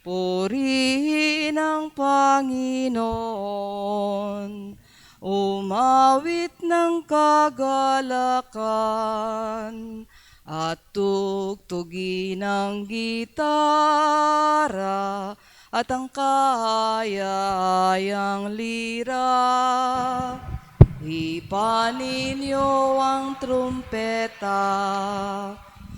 Purihin ang Panginoon, umawit ng kagalakan, at tugtugin ang gitara, at ang kaayang lira. Ipanin niyo ang trumpeta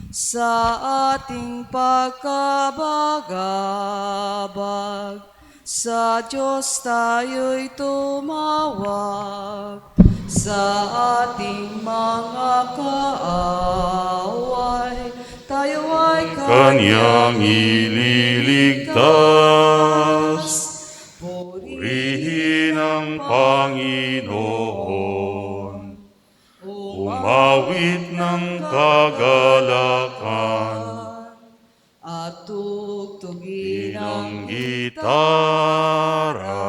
sa ating pagkabagabag. Sa Diyos tayo'y tumawag, sa ating mga kaaway, tayo ay Kanyang ililigtas. Purihin ang Panginoon, umawit ng kagalakan, at tugtugin ang ng gitara,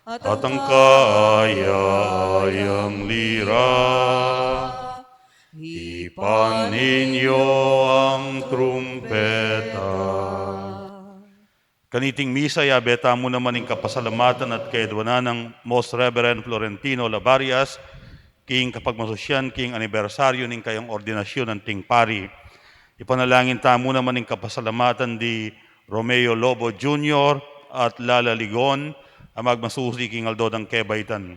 at ang kaaya-ayang lira. Ipanin niyo ang trumpeta. Kaniting misa, yabeta mo naman ang kapasalamatan at kaedwanan ng Most Reverend Florentino Labarias, king kapagmasosyan, king anibersaryo ning kayong ordinasyon ng ting pari. Ipanalangin tamo naman ang kapasalamatan di Romeo Lobo Jr. at Lala Ligon, ang magmasusi king Aldo ng Kebaitan.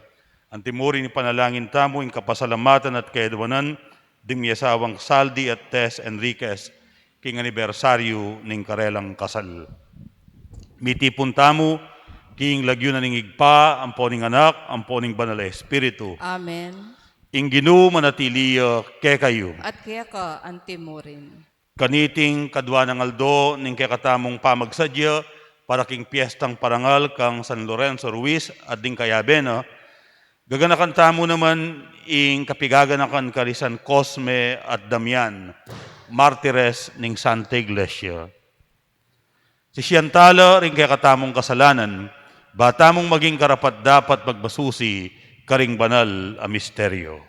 Ang timurin ipanalangin tamo ang kapasalamatan at kaedwanan ding miyasawang Saldi at Tess Enriquez, king anibersaryo ning karelang kasal. Mitipon tamo, king lagyo na ning igpa, ang poning anak, ang poning banal na espiritu. Amen. Inginu manatiliya ke kayo. At kaya ka, antimurin. Kaniting kadwa ng Aldo, ning kakatamong pamagsadya, para king piyestang parangal kang San Lorenzo Ruiz at ding kayabena. Gaganakan tamo naman ing kapigaganakan karisan Cosme at Damian, martires ning Santa Iglesia. Si Siantala rin kaya katamong kasalanan, batamong maging karapat dapat magbasusi karing banal a misteryo.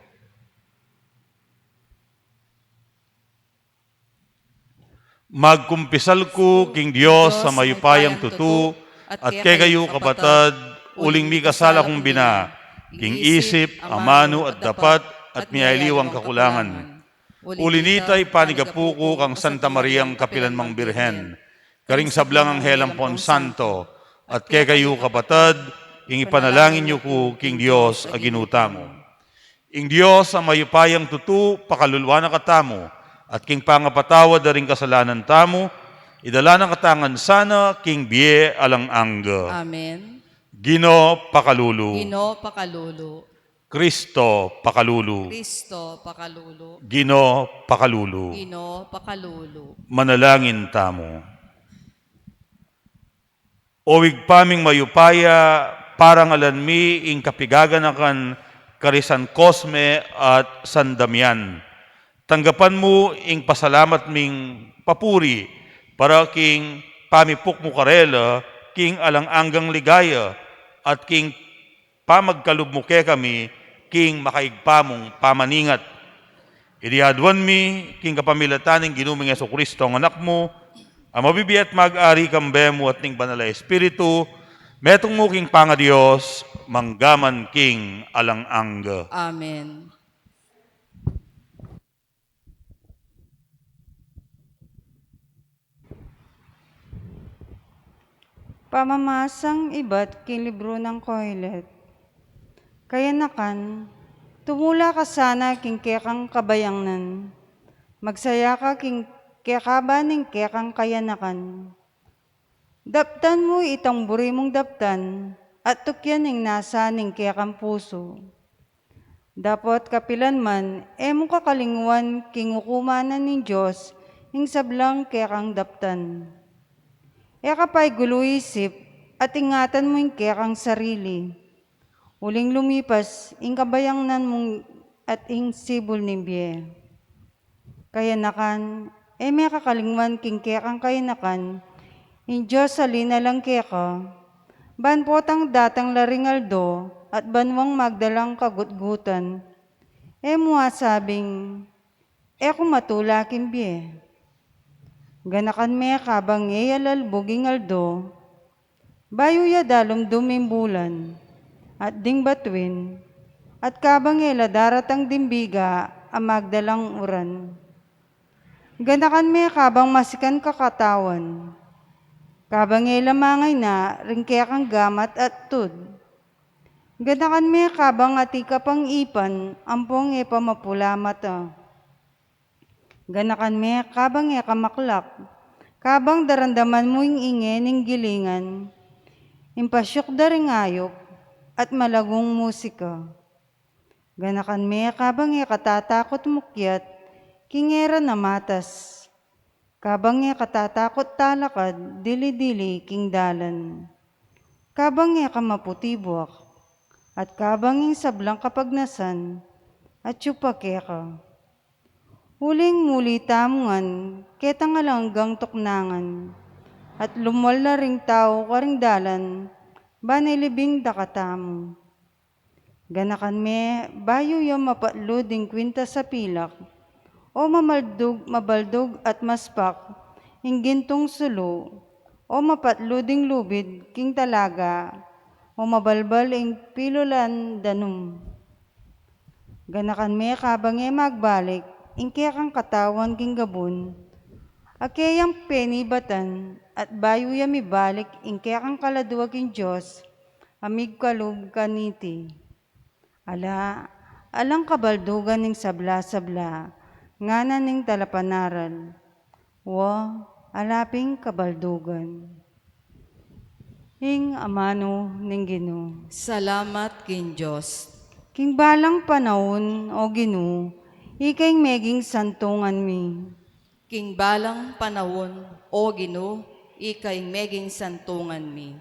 Magkumpisal ko king Diyos sa mayupayang tutu, at kay kayo kapatad, uling mi kasala kong bina, king isip, amano at dapat, at miyailiwang kakulangan. Ulinitay panigapuko kang Santa Mariang Kapilanmang Birhen, karing sablang ang Helampon Santo, at kay kayo kapatad, ing ipanalangin niyo ko king Diyos aginutamo. Ing Diyos ang mayupayang tutu, pakalulwa na katamo, at king pangapatawad na ring kasalanan tamo, idala ng katangan sana, king bie alang angga. Amen. Gino pakalulu. Gino pakalulu. Kristo pakalulu. Kristo pakalulu. Gino pakalulu. Gino pakalulu. Manalangin tamo. Owig paming mayupaya, parang alanmi ing kapigaganakan karisan Cosme at San Damian. Tanggapan mo ing pasalamat ming papuri para king pamipuk mo karela, king alang anggang ligaya, at king pamagkalub mo ke kami, king makaigpamong pamaningat. Iliadwan mi, king kapamilataning ginuming Yesu Kristo ang anak mo, ang mabibi at mag-ari kambe mo at ning banal na Espiritu, metong mo king panga Diyos, manggaman king alang angga. Amen. Pamamasang iba't king libro ng Kohelet. Kaya nakan, tumula ka sana king kekang kabayangnan. Magsaya ka king kekaba ning kekang kayanakan. Daptan mo itang buri mong daptan, at tukyan ning nasa ning kekang puso. Dapat kapilan man, mo kakalingwan king ukumanan ning Diyos, ing sablang kekang daptan. Kapay gulo isip, at ingatan mo ing kekang sarili. Uling lumipas, ing kabayangnan mong at ing sibol nimbye. Kaya nakan, may kakalingwan king kekang kayanakan, ing Diyos salina lang keka, ban potang datang laringaldo, at banwang magdalang kagutgutan. Mua sabing, kung matulakin biye. Ganakan me kabang alalboging aldo, bayo ya dalom dumimbulan, at ding batuin, at kabang daratang dimbiga, ang magdalang uran. Ganakan me kabang masikan kakatawan, kabang lamangay na ringkekang gamat at tud. Ganakan me kabang ati kapang ipan, ampong pamapula mata. Ganakan me kabang kamaklak, kabang darandaman mo ing inge ning gilingan, impasyok daring ayok, at malagong musika. Ganakan me kabang katatakot mukyat, kingera na matas, kabang katatakot talakad, dili-dili king dalan. Kabang kamaputibwak, at kabang sablang kapagnasan, at tsupakeka. Huling muli tamungan, ketang alanggang tuknangan, at lumal na ring tao karing dalan, banilibing dakatamu. Ganakan me, bayo yung mapatlo ding kwinta sa pilak, o mabaldog at maspak, ing gintong sulo, o mapatlo ding lubid, king talaga, o mabalbal ing pilulan danum. Ganakan me kabang magbalik, ing kekang katawan king gabon, akeyang penibatan, at bayo yami balik, ing kekang kaladuag king Diyos, amig kalub kaniti. Alang kabaldugan ning sabla-sabla, ngana ning talapanaral, alaping kabaldugan. Ing amano ning Ginoo. Salamat king Diyos. King balang panahon, o Ginoo, ikay meging santungan mi. King balang panahon, o Ginoo, ikay meging santungan mi.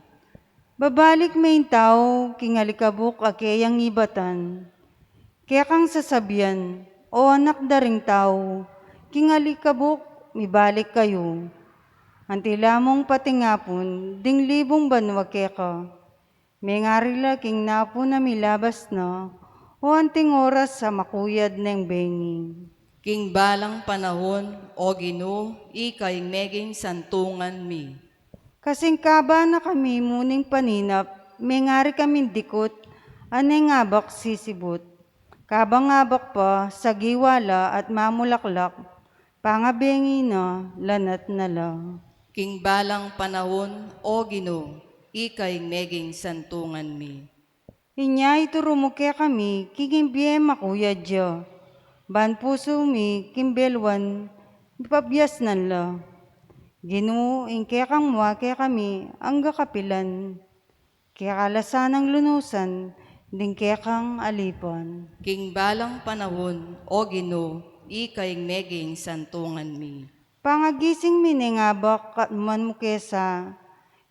Babalik may tao, king alikabok akeyang ibatan. Kaya kang sasabihan, o anak daring tao, king alikabok, mibalik kayo. Antila mong patingapon, ding libong banwa keka. May ngarila king napo na milabas na, o anting oras sa makuyad ng bengi. King balang panahon, o Ginoo, ikay meging santungan mi. Kasing kaba na kami muning paninap, may ngari kaming dikot, anay ngabak sisibot. Kabang ngabak pa, sa giwala at mamulaklak, pangabengi na, lanat na lang. King balang panahon, o Ginoo, ikay meging santungan mi. Inya iturumuke kami, kigimbye makuya dya. Ban puso mi, kimbelwan, ipabiyas nan la. Ginoo, ingke kang mua kaya kami, angga kapilan. Kaya kalasanang lunusan, ding kaya kang alipon. King balang panahon, o Ginoo, ikaing meging santungan mi. Pangagising miningabak man mo kesa,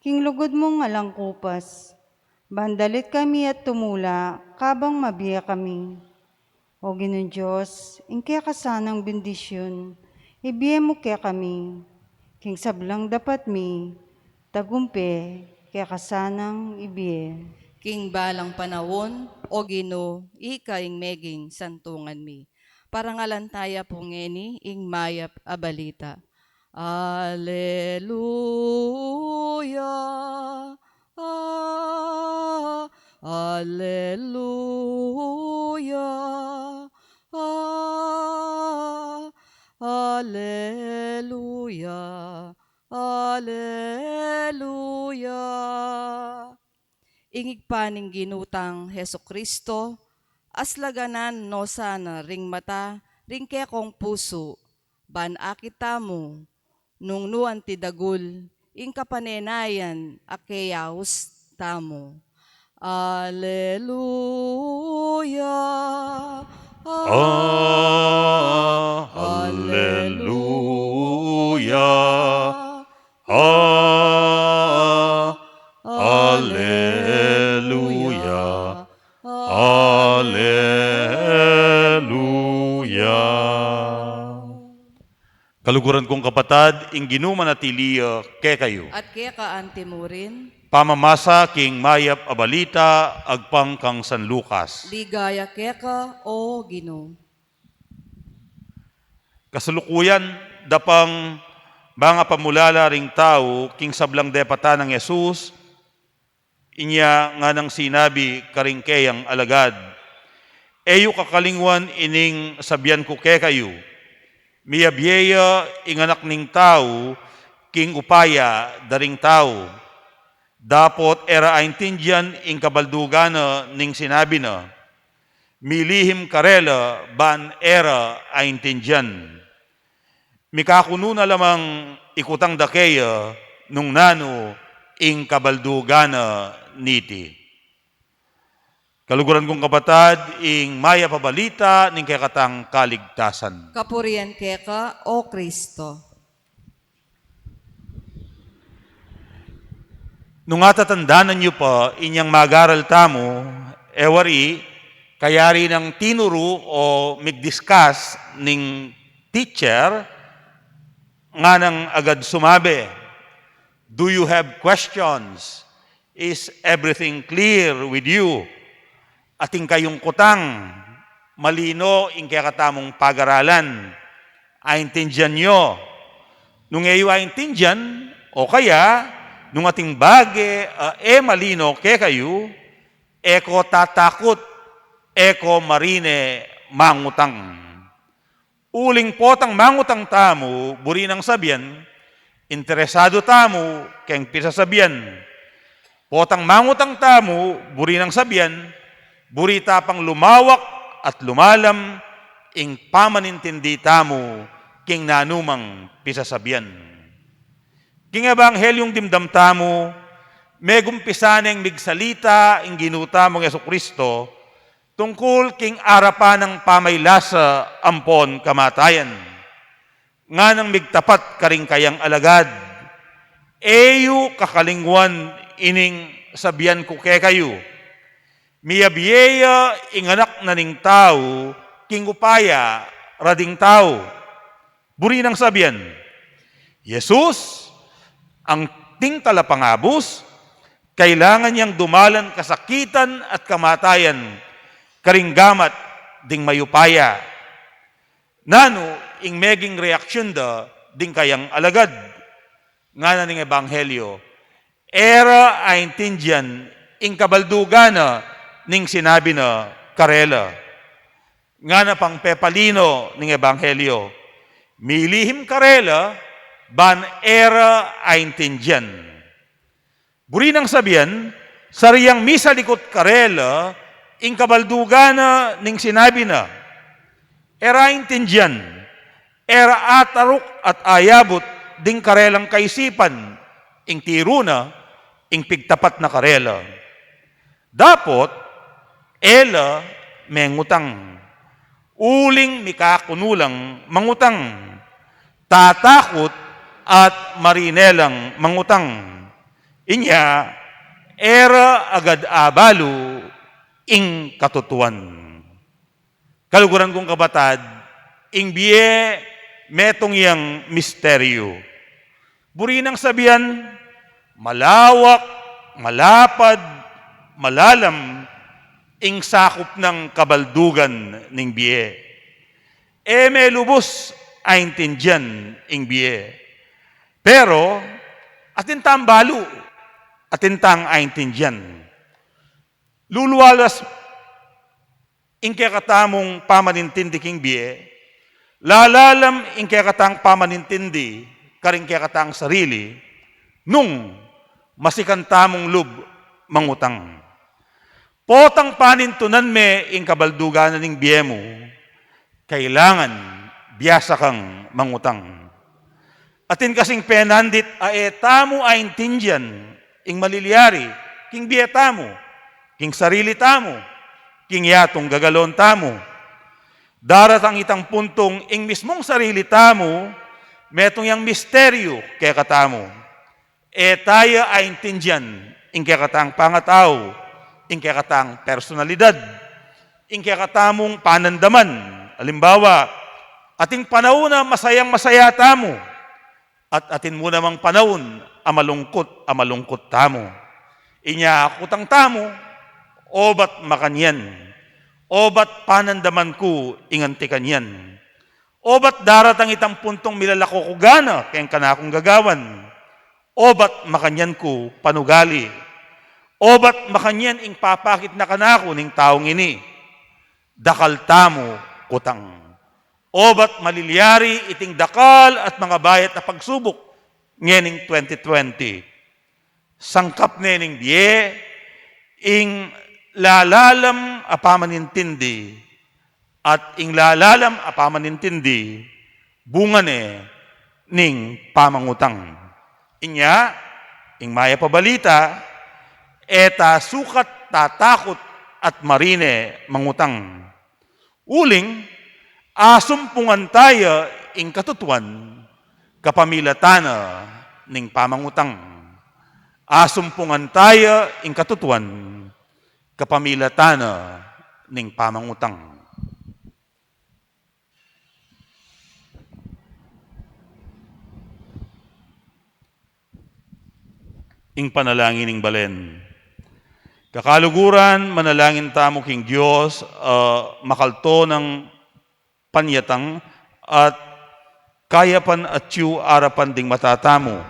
king lugod mo nga lang kupas. Bandalit kami at tumula, kabang mabiya kami. O Ginoong Diyos, ingke kasanang bendisyon, ibiye mo kaya kami. King sablang dapat mi, tagumpe, kaya kasanang ibiye. King balang panahon, o Ginoo, ikaing meging santungan mi. Parangalantaya po ngeni, ing mayap abalita. Alleluia. Ah, Alleluia. Ah, Alleluia. Alleluia. Ingig paning ginutang Heso Kristo, aslaganan no sana ring mata, ring kaya kong puso, ban akita mo, nung nuan ti dagul, ing kapanenayan akeyaus tamo. Alleluia. Alleluia. Alleluia. Alleluia. Kaluguran kong kapatad, ing ginumanatiliya ke kayo. At kaya kaanti mo rin, Pamamasa king mayap abalita agpang kang San Lucas. ligaya keka o Ginoo. Kasalukuyan dapang mga pamulala ring tao king sablang depata ng Yesus, inya nga nang sinabi karing kayang alagad, eyo kakalingwan ining sabyan ko ke kayo, miyabyeya inganak ning tao, king upaya daring tao. Dapot era aintindian ing kabaldugana ning sinabi na, milihim karela ban era aintindian. Mikakuno na lamang ikutang dakeya nung nano ing kabaldugana niti. Kaluguran kong kapatad, ing maya pabalita ning kakatang kaligtasan. Kapurian keka o Kristo. Nung atatandanan niyo pa, inyang magaral tamo, ewari, kayari ng tinuro o migdiscuss ning teacher, nga nang agad sumabi, do you have questions? Is everything clear with you? Ating kayong kutang, malino ing kakatamong pag-aralan. Aintindihan nyo. Nung iyo aintindihan, o kaya, nung ating bage, malino ke kayo, eko tatakot, eko marine mangutang. Uling potang mangutang tamo, buri ng sabyan, interesado tamo, keng pisasabian. Potang mangutang tamo, buri ng sabyan, buri tapang lumawak at lumalam, ing pamanintindi tamo, king nanumang pisasabian. King ebanghelyong dimdam tamo, megumpisaneng migsalita ing ginuta mong Jesucristo, tungkol king arapan ng pamaylasa ampon kamatayan. Nga nang migtapat karing kayang alagad, eyo kakalingwan ining sabian ko ke kayo. Miyabyeya inganak na ning tao, king upaya rading tao. Buri ng sabian, Jesus, ang ting talapangabos, kailangan niyang dumalan kasakitan at kamatayan, karinggamat ding mayupaya. Nano, ing meging reaksyon da, ding kayang alagad. Nga na ning ebanghelyo, era aintindihan, ing kabaldugana, ning sinabi na karela. Nga na pang pepalino ning ebanghelyo, milihim karela, ban era aintindihan. Buri ng sabihan, sariyang misalikot karela, ing kabaldugana ning sinabi na, era intindihan, era atarok at ayabot, ding karelang kaisipan, ing tiruna, ing pigtapat na karela. Dapot, ela mengutang. Uling mikakunulang mangutang. Tatakot at marinelang mangutang. Inya, era agad abalo, ing katutuan. Kaluguran kong kabatad, ing biye metong yang misteryo. Burinang sabihan, malawak, malapad, malalam, ing sakop ng kabaldugan ng biye. May lubos ay intindihan ing biye. Pero, atintang balo, atintang ay intindihan. Luluwalas ing kakatamong pamanintindi king biye, lalalam ing kakatang pamanintindi, karing kakatang sarili, nung masikantamong lub mangutang. Potang panintunan me ing kabalduganan ning biye mo, kailangan biyasa kang mangutang. Atin kasing penandit tamo ay intindihan, ing maliliari, king biye tamo, king sarili tamo, king yatong gagalon tamo. Daratang itang puntong ing mismong sarili tamo, metong yang misteryo kaya katamo. Tayo ay intindihan, ing kaya katang pangatao, ing kaya katang personalidad, ing kaya katamong panandaman. Halimbawa, ating panahon na masayang masaya tamo, at atin mo namang panahon amalungkot tamo. Inya kutang tamo, obat makanyan, obat panandaman ko inganti kanyan, obat daratang itang puntong milalako ko gana, kayang kanakong gagawan, obat makanyan ko panugali, obat makanyan ing papakit na kanako ning taong ini, dakal tamo kutang. Obat maliliari iting dakal at mga bayat na pagsubok ngening 2020. Sangkap nening diye, ing lalalam apamanintindi at ing lalalam apamanintindi bungan ning pamangutang. Inya, ing maya pabalita, eta sukat tatakot at marine mangutang. Uling, asumpungan tayo ing katutuan kapamilatana ning pamangutang. Asumpungan tayo ing katutuan kapamilatana ning pamangutang. Ing panalangin ning balen. Kakaluguran, manalangin tamo king Diyos, makalto ng panyatang at kayapan at yu arapan ding matatamo.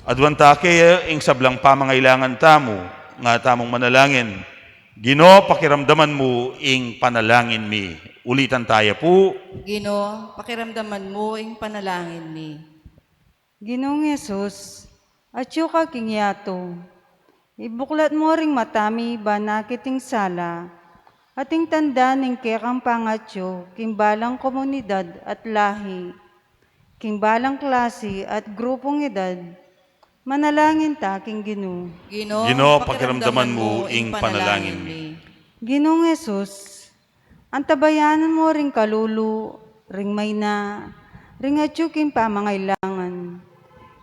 Adwanta kaya ing sablang pamangailangan tamo, nga tamong manalangin. Ginoo, pakiramdaman mo ing panalangin mi. Ulitan tayo po. Ginoo, pakiramdaman mo ing panalangin mi. Ginoong Yesus, atyo ka king yato, ibuklat mo ring matami banakiting sala, ating tanda ning kekang pangatyo, king balang komunidad at lahi, king balang klase at grupong edad, manalangin ta king Ginoo. Ginoo, pakiramdaman mo ing panalangin mi. Ginoong Yesus, antabayanan mo ring kalulu, ring mayna, ring atyo king pamangailangan.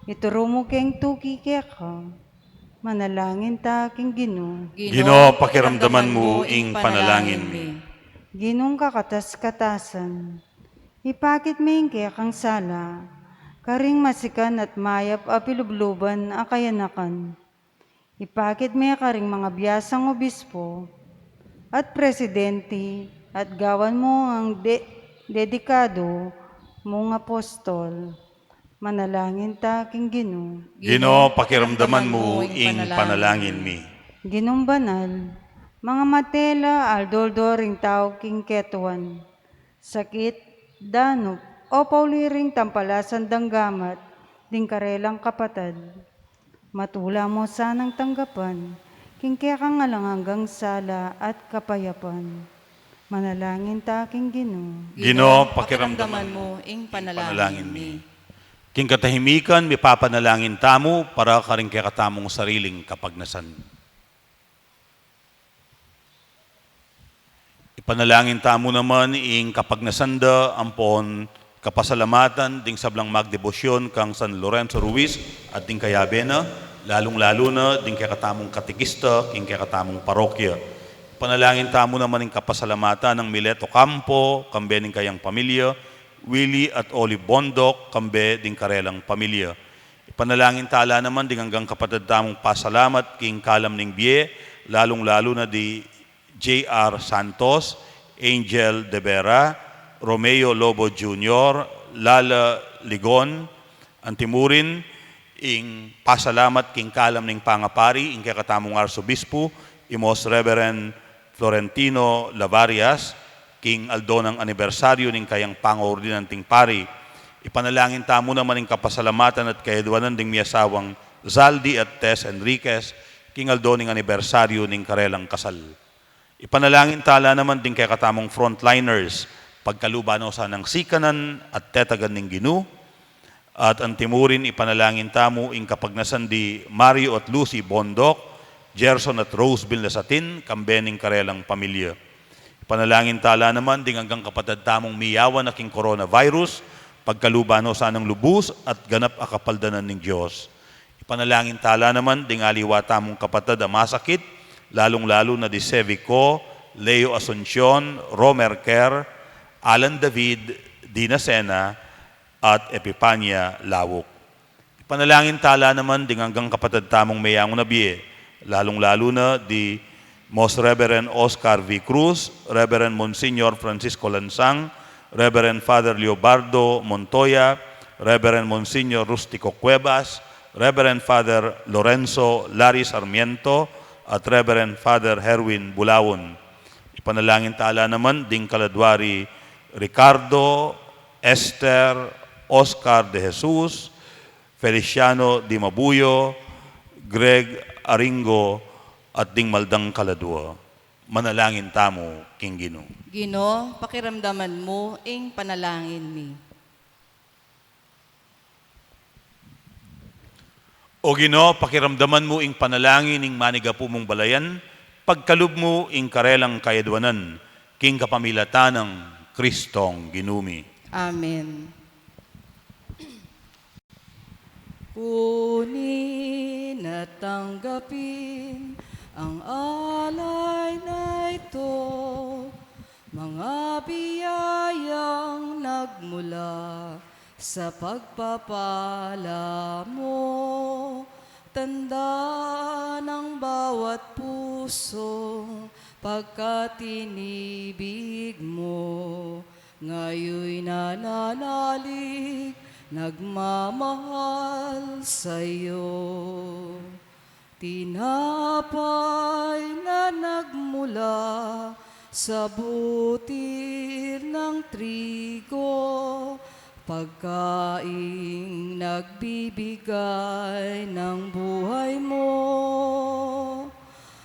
Ituro mo king tuki keka, manalangin ta king Ginoo. Ginoo, pakiramdaman mo ing panalangin mi. Ginong kakatas-katasan, ipakit mi kang sala, karing masikan at mayap apilubluban akayanakan. Ipakit mi karing mga biyasang obispo at presidente at gawan mo ang dedikado mong apostol. Manalangin ta king Ginoo. Ginoo, pakiramdaman mo ing panalangin mi. Ginong banal, mga matela aldoldo ring tao king ketuan, sakit, danop, o pauliring tampalasan danggamat, ding karelang kapatad. Matula mo sanang tanggapan, king kekang alangang sala at kapayapan. Manalangin ta king Ginoo. Ginoo, pakiramdaman mo ing panalangin mi. King katahimikan, may papanalangin tamo para karing kaya katamong sariling kapagnasan. Ipanalangin tamo naman ing kapagnasanda ampon kapasalamatan ding sablang magdebosyon kang San Lorenzo Ruiz at ding kayabena, lalong-lalo na ding kaya katamong katikista, king kaya katamong parokya. Panalangin tamo naman ing kapasalamatan ng Mileto Campo, kambe ning kayang pamilya, Willie at Olive Bondok, kambe ding karelang pamilya. Ipanalangin tala naman ding hanggang kapatid tamong pasalamat king kalam ning biye, lalong-lalo na di J.R. Santos, Angel De Vera, Romeo Lobo Jr., Lala Ligon, Antimurin, ing pasalamat king kalam ning pangapari, ing kakatamong arsobispo, imos Reverend Florentino Lavarias, king aldonang anibersaryo ning kayang pangaordinanting pari. Ipanalangin tamo naman ing kapasalamatan at kaedwanan ding miyasawang Zaldi at Tess Enriquez, king aldoning anibersaryo ning karelang kasal. Ipanalangin tala naman din kay katamong frontliners, pagkalubano sa ng sikanan at tetagan ning Ginu, at antimurin ipanalangin tamo ing kapagnasan di Mario at Lucy Bondok, Gerson at Roseville Lasatin, kambening karelang pamilya. Ipanalangin tala naman ding hanggang kapatid tamong miyawan na king coronavirus, pagkalubano sa ng lubos at ganap akapaldanan ng Diyos. Ipanalangin tala naman ding aliwa tamong kapatid ang masakit, lalong-lalo na di Sevico, Leo Asuncion, Romer Kerr, Alan David, Dina Sena, at Epipania Lawok. Ipanalangin tala naman ding hanggang kapatid tamong mayang nabiye, lalong-lalo na di Most Reverend Oscar V. Cruz, Reverend Monsignor Francisco Lansang, Reverend Father Leobardo Montoya, Reverend Monsignor Rustico Cuevas, Reverend Father Lorenzo Larry Sarmiento, at Reverend Father Herwin Bulawon. Ipanalangin tala naman ding kaladwari Ricardo, Esther, Oscar de Jesus, Feliciano Di Mabuyo, Greg Aringo, at ding maldang kaladwa. Manalangin tamo, King Gino. Gino, pakiramdaman mo ing panalangin mi. O Gino, pakiramdaman mo ing panalangin ing manigapu mong balayan, pagkalub mo ing karelang kayadwanan, king kapamilatan ng Kristong Ginumi. Amen. Kunin at tanggapin ang alay na ito, mga biyayang nagmula sa pagpapala mo, tanda ng bawat puso, pagkat inibig mo, ngayoy nananalig, nagmamahal sa'yo. Tinapay na nagmula sa butir ng trigo, pagkaing nagbibigay ng buhay mo,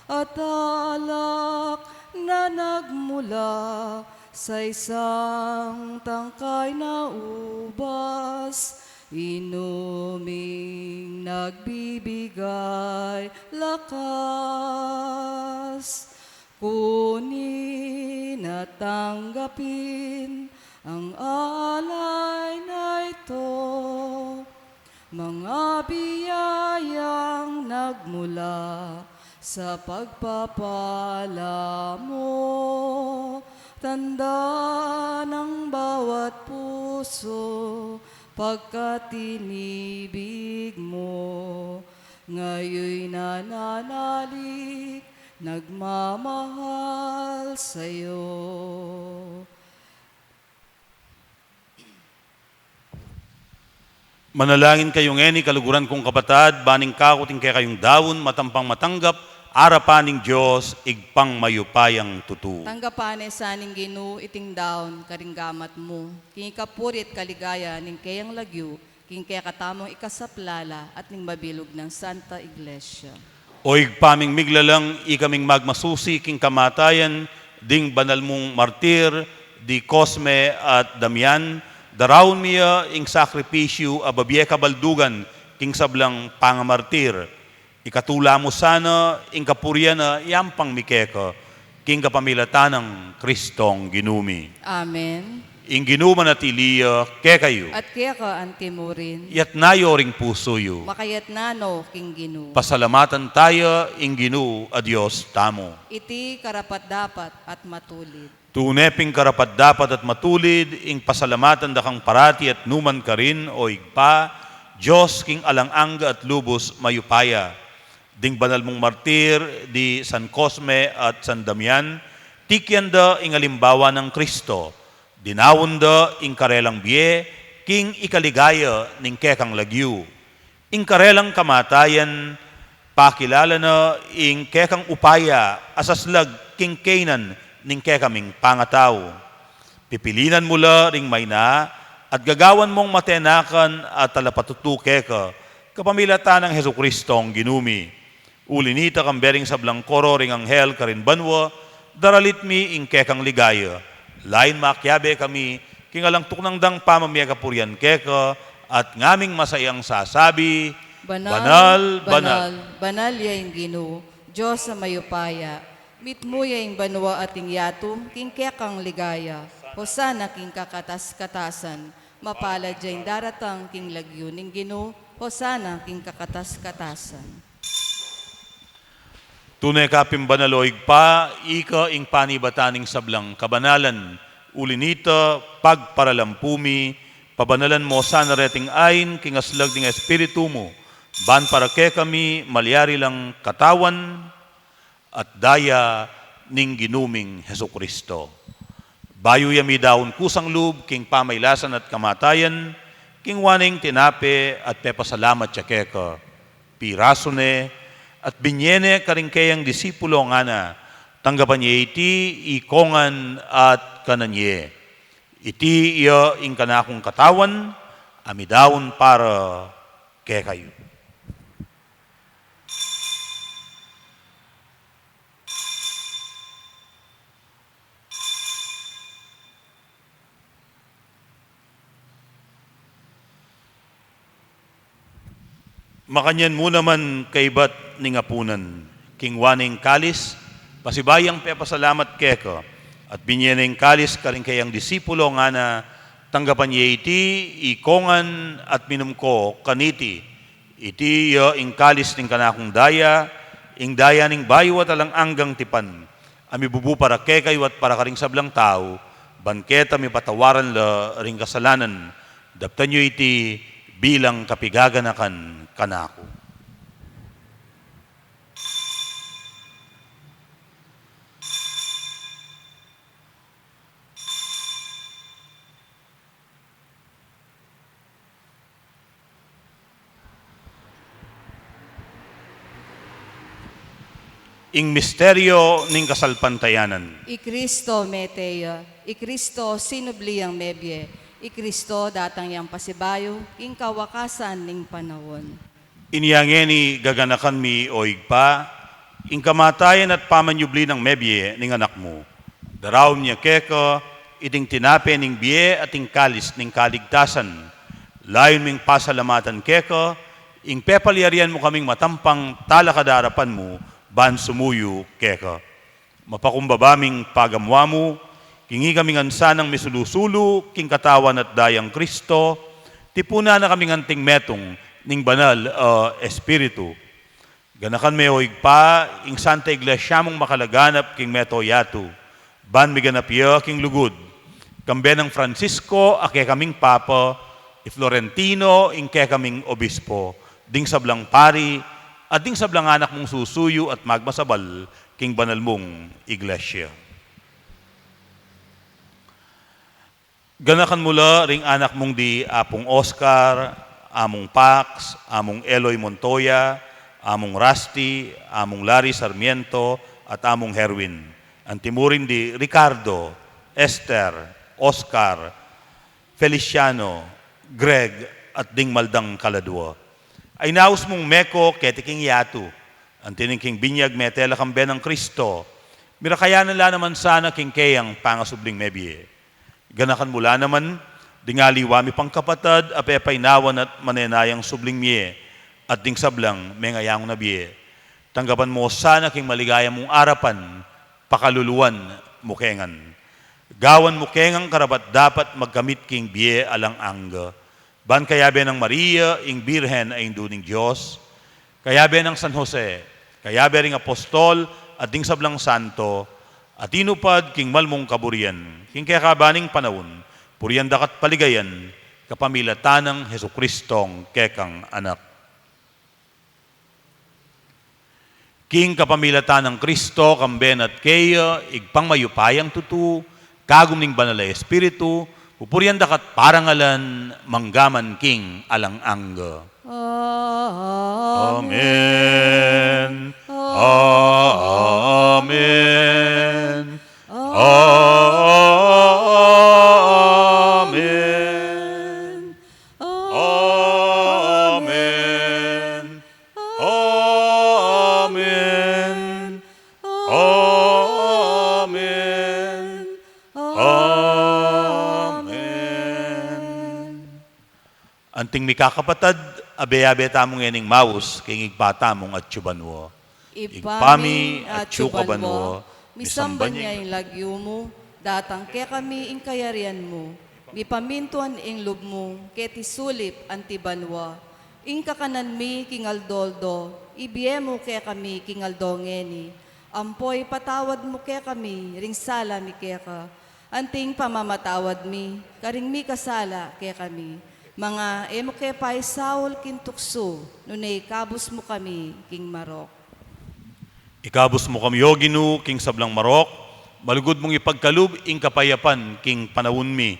at alak na nagmula sa isang tangkay na ubas, inuming nagbibigay lakas. Kunin at tanggapin ang alay na ito, mga biyayang nagmula sa pagpapala mo, tanda ng bawat puso, pagkat inibig mo, ngayoy nananalig, nagmamahal sa'yo. Manalangin kayong eni, kaluguran kong kabatad, baning kakuting kaya kayong dawon, matampang matanggap, arapaning Diyos, igpang mayupayang tutu. Tanggapan sa ning Ginu iting daon karinggamat mo, king kapurit kaligaya ning kayang lagyo, king kaya katamong ikasaplala at ning mabilog ng Santa Iglesia. O igpaming miglalang, ikaming magmasusi, king kamatayan, ding banal mong martir, di Cosme at Damian, Daraon miya ing sakripisyo ababye kabaldugan king sablang pangamartir. Ikatula mo sana ing kapuryan na yampang mikeka king kapamilatanang Kristong ginumi. Amen. Ing ginuman at iliya ke kayo. At kaya ka antimurin, Yat nayo ring puso yu. makayat nano king ginu. Pasalamatan tayo ing ginu a Diyos tamo. Iti karapat dapat at matulid. Tuneping karapat dapat at matulid, ing pasalamatan da kang parati at numan ka rin o igpa, Diyos king alang-angga at lubos mayupaya. Ding banal mong martir di San Cosme at San Damian, tikyan da ing alimbawa ng Kristo. Dinawon da ing karelang biye, king ikaligaya ning kekang lagyu. Ing karelang kamatayan, pakilala na ing kekang upaya, asaslag king Canaan ning kekaming pangataw. Pipilinan mula ring may na, at gagawan mong matenakan at talapatutuke ka, kapamilatan ng Heso Kristong ginumi. Ulinita kang bering sablang koro ring anghel karin banwa, daralit mi ing kekang ligaya. Lain makyabe kami, kingalang tuknangdang pamamaya kapuryan keka, at ngaming masayang sasabi, Banal, banal. Banal yaing ginu, Diyos sa mayupaya. Mitmo yaing banwa ating yatum, king kekang ligaya. Hosana king kakatas-katasan, mapalad yaing daratang king lagyo ning ginu, Hosana king kakatas-katasan. Tunay kapim banaloig pa, ika ing panibataning sablang kabanalan. Ulinita, pagparalampumi, pabanalan mo sana reting ain, kingaslag ding espiritu mo. Ban para ke kami, malyari lang katawan, at daya ning ginuming Heso Kristo. Bayo yami daon kusang lub, king pamaylasan at kamatayan, king waning tinape at pepasalamat siya keka. Pirasone, at binyene karingkayang disipulo nga na, tanggapan niya iti, ikongan at kananye. Iti iya ing kanakong katawan, amidawon para ke kayo. Makanyan mo naman kaibat ning apunan, king waning kalis, pasibayang pepasalamat keka, at binyeneng kalis karing kayang disipulo nga na, tanggapan niya iti, ikongan at minumko kaniti, iti ing kalis ning kanakong daya, ing daya ning bayo at alang anggang tipan, ami bubu para kekayo at para karing sablang tao, banketa mi patawaran la ring kasalanan, daptan niyo iti bilang kapigaganakan kanako. Ing misteryo ning kasalpantayanan. I Kristo meteya, I Kristo sinubliyang mebye, I Kristo datang yang pasibayo, ing kawakasan ning panahon. Iniyangeni gaganakan mi o igpa, ing kamatayan at pamanyubli ng mebye ning anak mo. Daraw niya keka, iting tinape ning biye at ing kalis ning kaligtasan. Layon ming pasalamatan keka, ing pepalyarian mo kaming matampang talakadarapan mo, ban sumuyo keka. Mapakumbabaming pagamwa mo, kingi kaming ansanang misulusulu, king katawan at dayang Kristo, tipuna na kaming anting metong, ning banal espiritu. Ganakan may oigpa, ing Santa Iglesia mong makalaganap, king meto yatu, ban miganapya, king lugod. Kambe ng Francisco, ake kaming papa, i Florentino, ing ke kaming obispo, ding sablang pari, at ding sablang anak mong susuyo at magmasabal, king banal mong iglesia. Ganakan mula ring anak mong di apong Oscar, among Pax, among Eloy Montoya, among Rusty, among Larry Sarmiento, at among Herwin. Antimurin di Ricardo, Esther, Oscar, Feliciano, Greg, at ding Maldang Kaladwa. Ay naus mong meko ketiking yatu, antining king binyag metela kambe ng Kristo, mirakayanan la naman sana king kayang pangasubling mebye. Ganakan mula naman, Dingali wami pang kapatad, apepay nawan at manenayang subling miye, at ding sablang mengayang na biye. Tanggapan mo sana king maligaya mong arapan, pakaluluan mukengan. Gawan mukengang karapat dapat magkamit king biye alang angga. Ban kayabe ng Maria, ing Birhen ay induning Diyos, kayabe ng San Jose, kayabe ring apostol, at ding sablang santo, at inupad king malmong kaburian, king kakabaning panahon, purian dakat paligayan, kapamilatan ng Jesukristong kekang anak. King kapamilatan ng Kristo, kamben at kaya, igpang mayupayang tutu, kagum ning banal na Espiritu, pupurian dakat parangalan, manggaman king alang angga. Amen. Amen. Amen. Amen. Amen. Amen. Amen. Anting mikakapatad, abe-abe tamong ening maus, kingig pa tamong at tsubanwo. Ipami at tsukabanwo, misamba niya yung lagyo mo, datang ke kami ing kayarian mo, mipamintuan ing lub mo, ke tisulip antibanwa, ing kakanan mi kingaldoldo, ibiye mo ke kami kingaldongeni, ampoy patawad mo ke kami, ring sala mi ke ka, anting pamamatawad mi, karing mi kasala ke kami, mga emo ke pay Saul kintukso, nunay kabus mo kami king marok. Ikabos mo kami yoginu, king sablang marok, malugod mong ipagkalub, ing kapayapan, king panawun mi,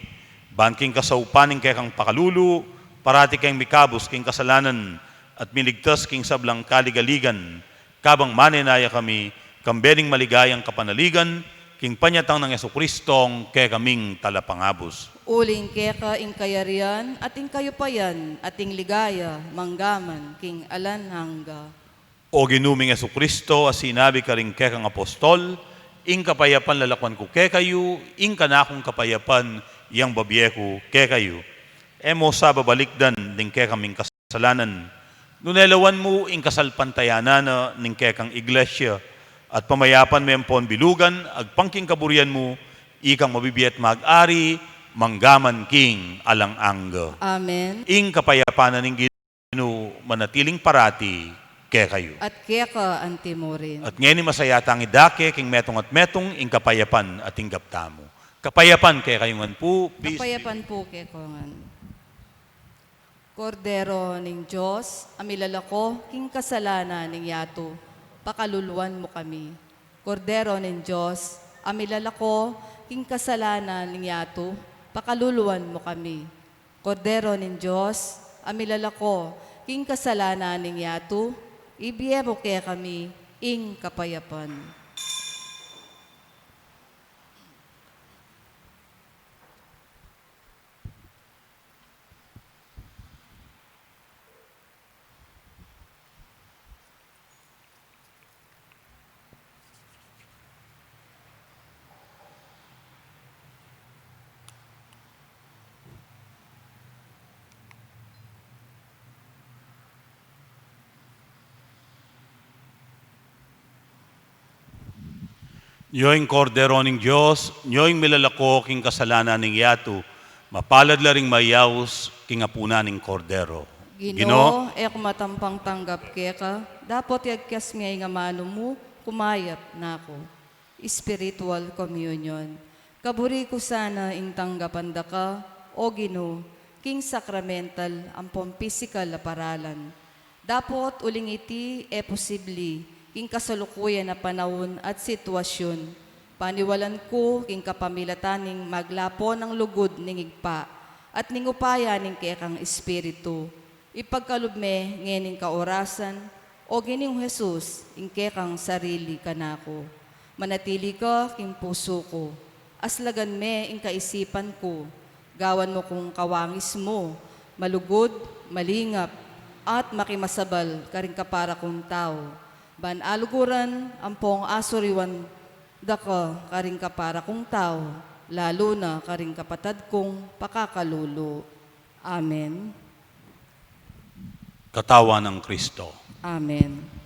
ban king kasaupaning kekang pakalulu, parati kang mikabos, king kasalanan, at miligtas king sablang kaligaligan, kabang manenaya kami, kambening maligayang kapanaligan, king panyatang ng Jesukristong kekaming talapangabos. Uling keka ing kayarian at ing kayupayan at ing ligaya, manggaman, king alan hangga. O ginuming Jesucristo, as sinabi ka rin kekang apostol, ing kapayapan lalakwan ko kekayo, ing kanakong kapayapan, yang babye ko kekayo. Emo sa babalikdan, ning kekaming kasalanan. Nunelawan mo, ing kasalpantayanan, ning kekang iglesia, at pamayapan mo pon bilugan, agpangking kaburian mo, ikang mabibiyat mag-ari, manggaman king alang angga. Amen. Ing kapayapanan ning Ginoo manatiling parati, kayo. At keka antimorin. At ngayon masayatang idake, king metong at metong, ing kapayapan at ing gaptamo. Kapayapan kaya kayungan po, peace. Kapayapan po kekongan. Kordero ning Diyos, amilalako, king kasalanan ning yato, pakaluluan mo kami. Kordero ning Diyos, amilalako, king kasalanan ning yato, pakaluluan mo kami. Kordero ning Diyos, amilalako, king kasalanan ning yato, ibiyebo kaya kami, ing kapayapan. Nyoing kordero ning Diyos, nyoing milalako king kasalanan ning yato, mapalad laring mayaws king apuna ning kordero. Ginoo, ek matampang tanggap keka, dapat yagkas miyay nga mano mo, kumayat na ako. Spiritual communion. Kaburi ko sana ing tanggapan da ka, o Ginoo, king sacramental, ampong physical na paralan. Dapat uling iti e posibli, king kasalukuyan na panahon at sitwasyon. Paniwalan ko king kapamilataning maglapo ng lugod ning igpa at ning upaya ning kekang espiritu. Ipagkalubme ngening kaorasan o gining Jesus ing kekang sarili kanako. Manatili ka king puso ko. Aslagan me ing kaisipan ko. Gawan mo kung kawangis mo, malugod, malingap, at makimasabal karing kapara kong tao. Ban aluguran, ampong asuriwan, daka karing kapara kong tao, lalo na karing kapatad kong pakakalulu. Amen. Katawan ng Kristo. Amen.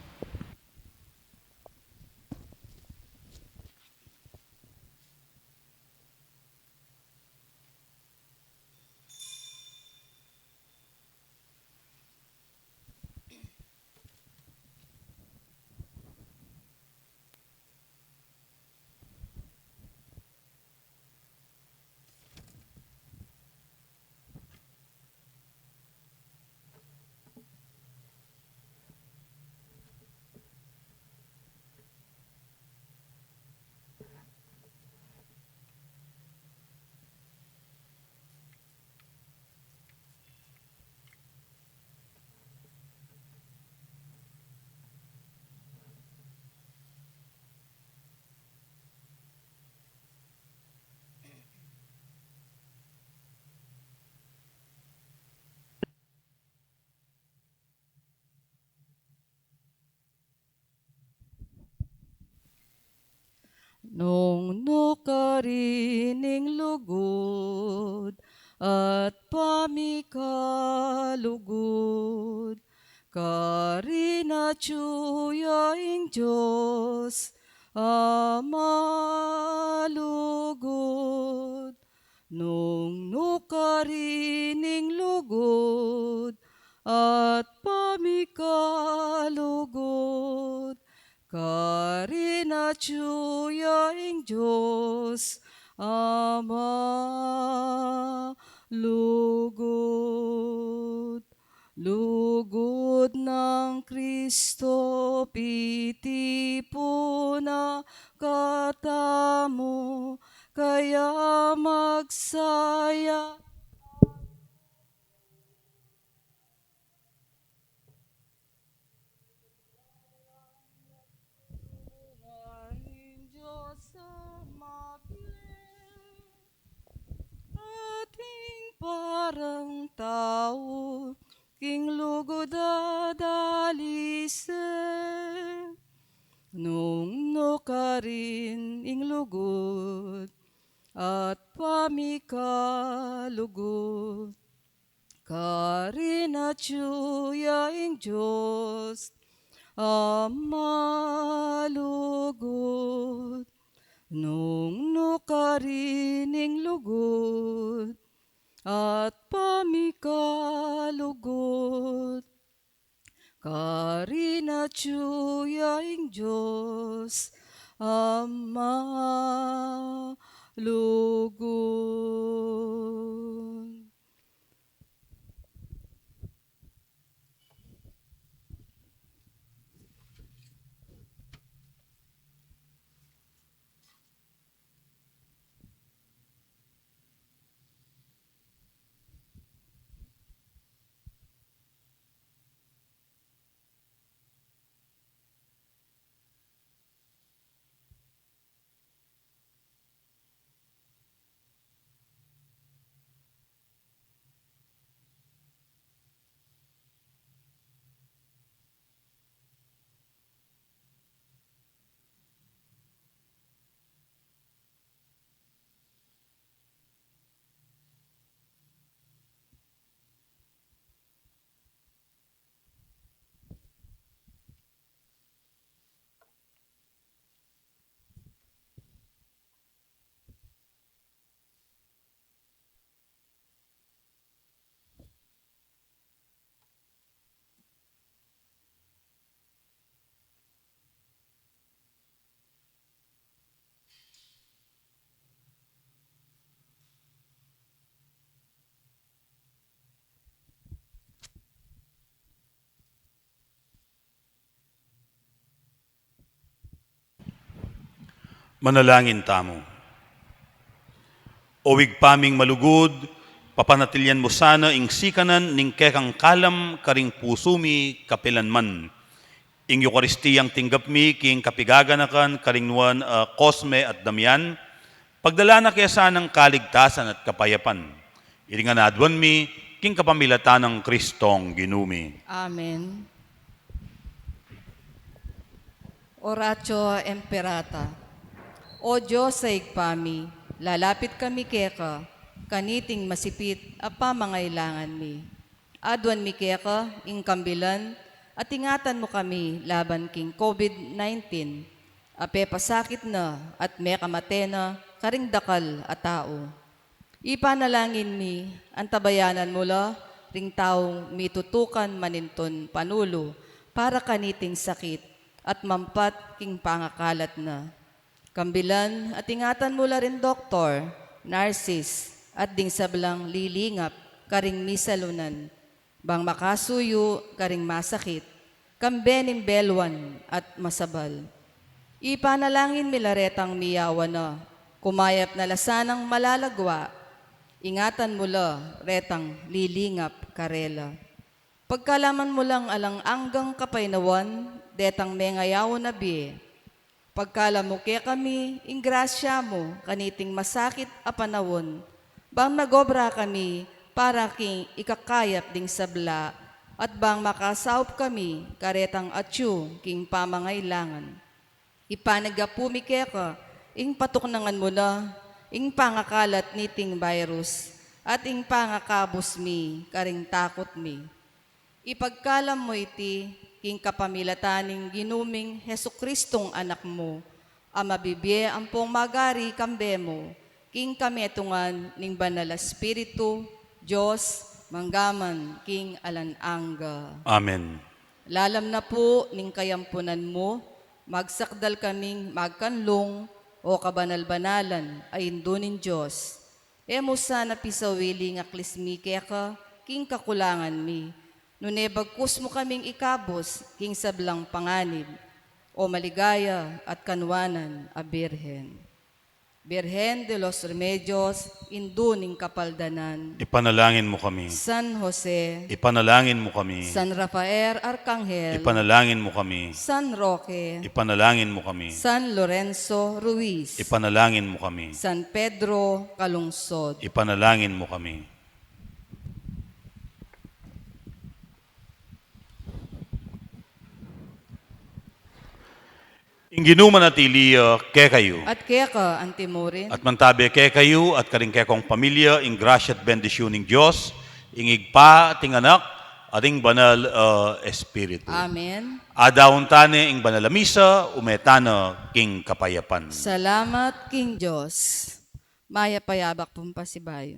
Nung nukarining lugod at pamikalugod, karina tsuyaing Diyos, amalugod. Nung nukarining lugod at pamikalugod, karina tsuyaing Diyos, Ama, lugod. Lugod ng Kristo, piti po na katamo, kaya magsaya. Ang Diyos sa mapil, ating parang tao, king lugod adalisen. Nung nukarin ing lugod at pamikalugod, karina tsuyaing Diyos, amalugod. Nung nukarining lugod at pamikalugod, karina tsuyaing Diyos, Ama, lugod. Manalangin tamo. Owig paming malugod, papanatilyan mo sana ing sikanan ning kekang kalam karing pusumi kapilanman. Ing Eukaristiyang tinggap mi king kapigaganakan karingnuan Cosme at Damian, pagdala na kaya sanang kaligtasan at kapayapan. Iringan adwan mi king kapamilatan ng Kristong ginumi. Amen. Oratio Imperata. O Diyos sa igpami, Lalapit kami keka, kaniting masipit a pamangailangan mi. Adwan mi keka, ing kambilan, at ingatan mo kami laban king COVID-19. Ape pasakit na at may kamate na karing dakal a tao. Ipanalangin mi, antabayanan mula, ring taong mitutukan maninton panulo, para kaniting sakit, at mampat king pangakalat na. Kambilan at ingatan mo la rin doktor, nurses, at ding sablang lilingap, karing misalunan, bang makasuyo, karing masakit, kambening belwan at masabal. Ipanalangin milaretang miyawa na, kumayap na lasanang malalagwa, ingatan mo la, retang lilingap karela. Pagkalaman mo lang alang anggang kapaynawan, detang mengayaw na biye. Pagkala mo kaya kami, ingrasya mo, kaniting masakit a panawon, bang nagobra kami, para king ikakayap ding sabla, at bang makasaup kami, karetang atyu, king pamangailangan. Ipanagapumi kaya ka, ing patuknangan mo na, ing pangakalat niting virus, at ing pangakabos mi, karing takot mi. Ipagkalam mo iti, king kapamilataning ginuming Hesukristong anak mo, ang mabibye ang pong magari kambe mo, king kametungan ning banal a Espiritu, Diyos, manggaman, king alanangga. Amen. Lalam na po ning kayampunan mo, magsakdal kaming magkanlong o kabanal-banalan ay indunin Diyos. Emo sana pisawili nga klismi kaya ka, king kakulangan mi. Nune bagkus mo kaming ikabos, king sablang panganib, o maligaya at kanwanan a Birhen. Birhen de los Remedios, induning kapaldanan. Ipanalangin mo kami. San Jose, Ipanalangin mo kami. San Rafael Arcangel, Ipanalangin mo kami. San Roque, Ipanalangin mo kami. San Lorenzo Ruiz, Ipanalangin mo kami. San Pedro Calungsod. Ipanalangin mo kami. Inginuman at iliya ke kayo. At kaya ka, Antimurin, At mantabi ke kayo at karing ke kong pamilya, ing grasya at bendisyon ng Diyos, ingig pa, ting anak, ating banal espiritu. Amen. Adawon tane ing banal a misa, umetana king kapayapan. Salamat, King Diyos. Maya payabak pumpasibayo.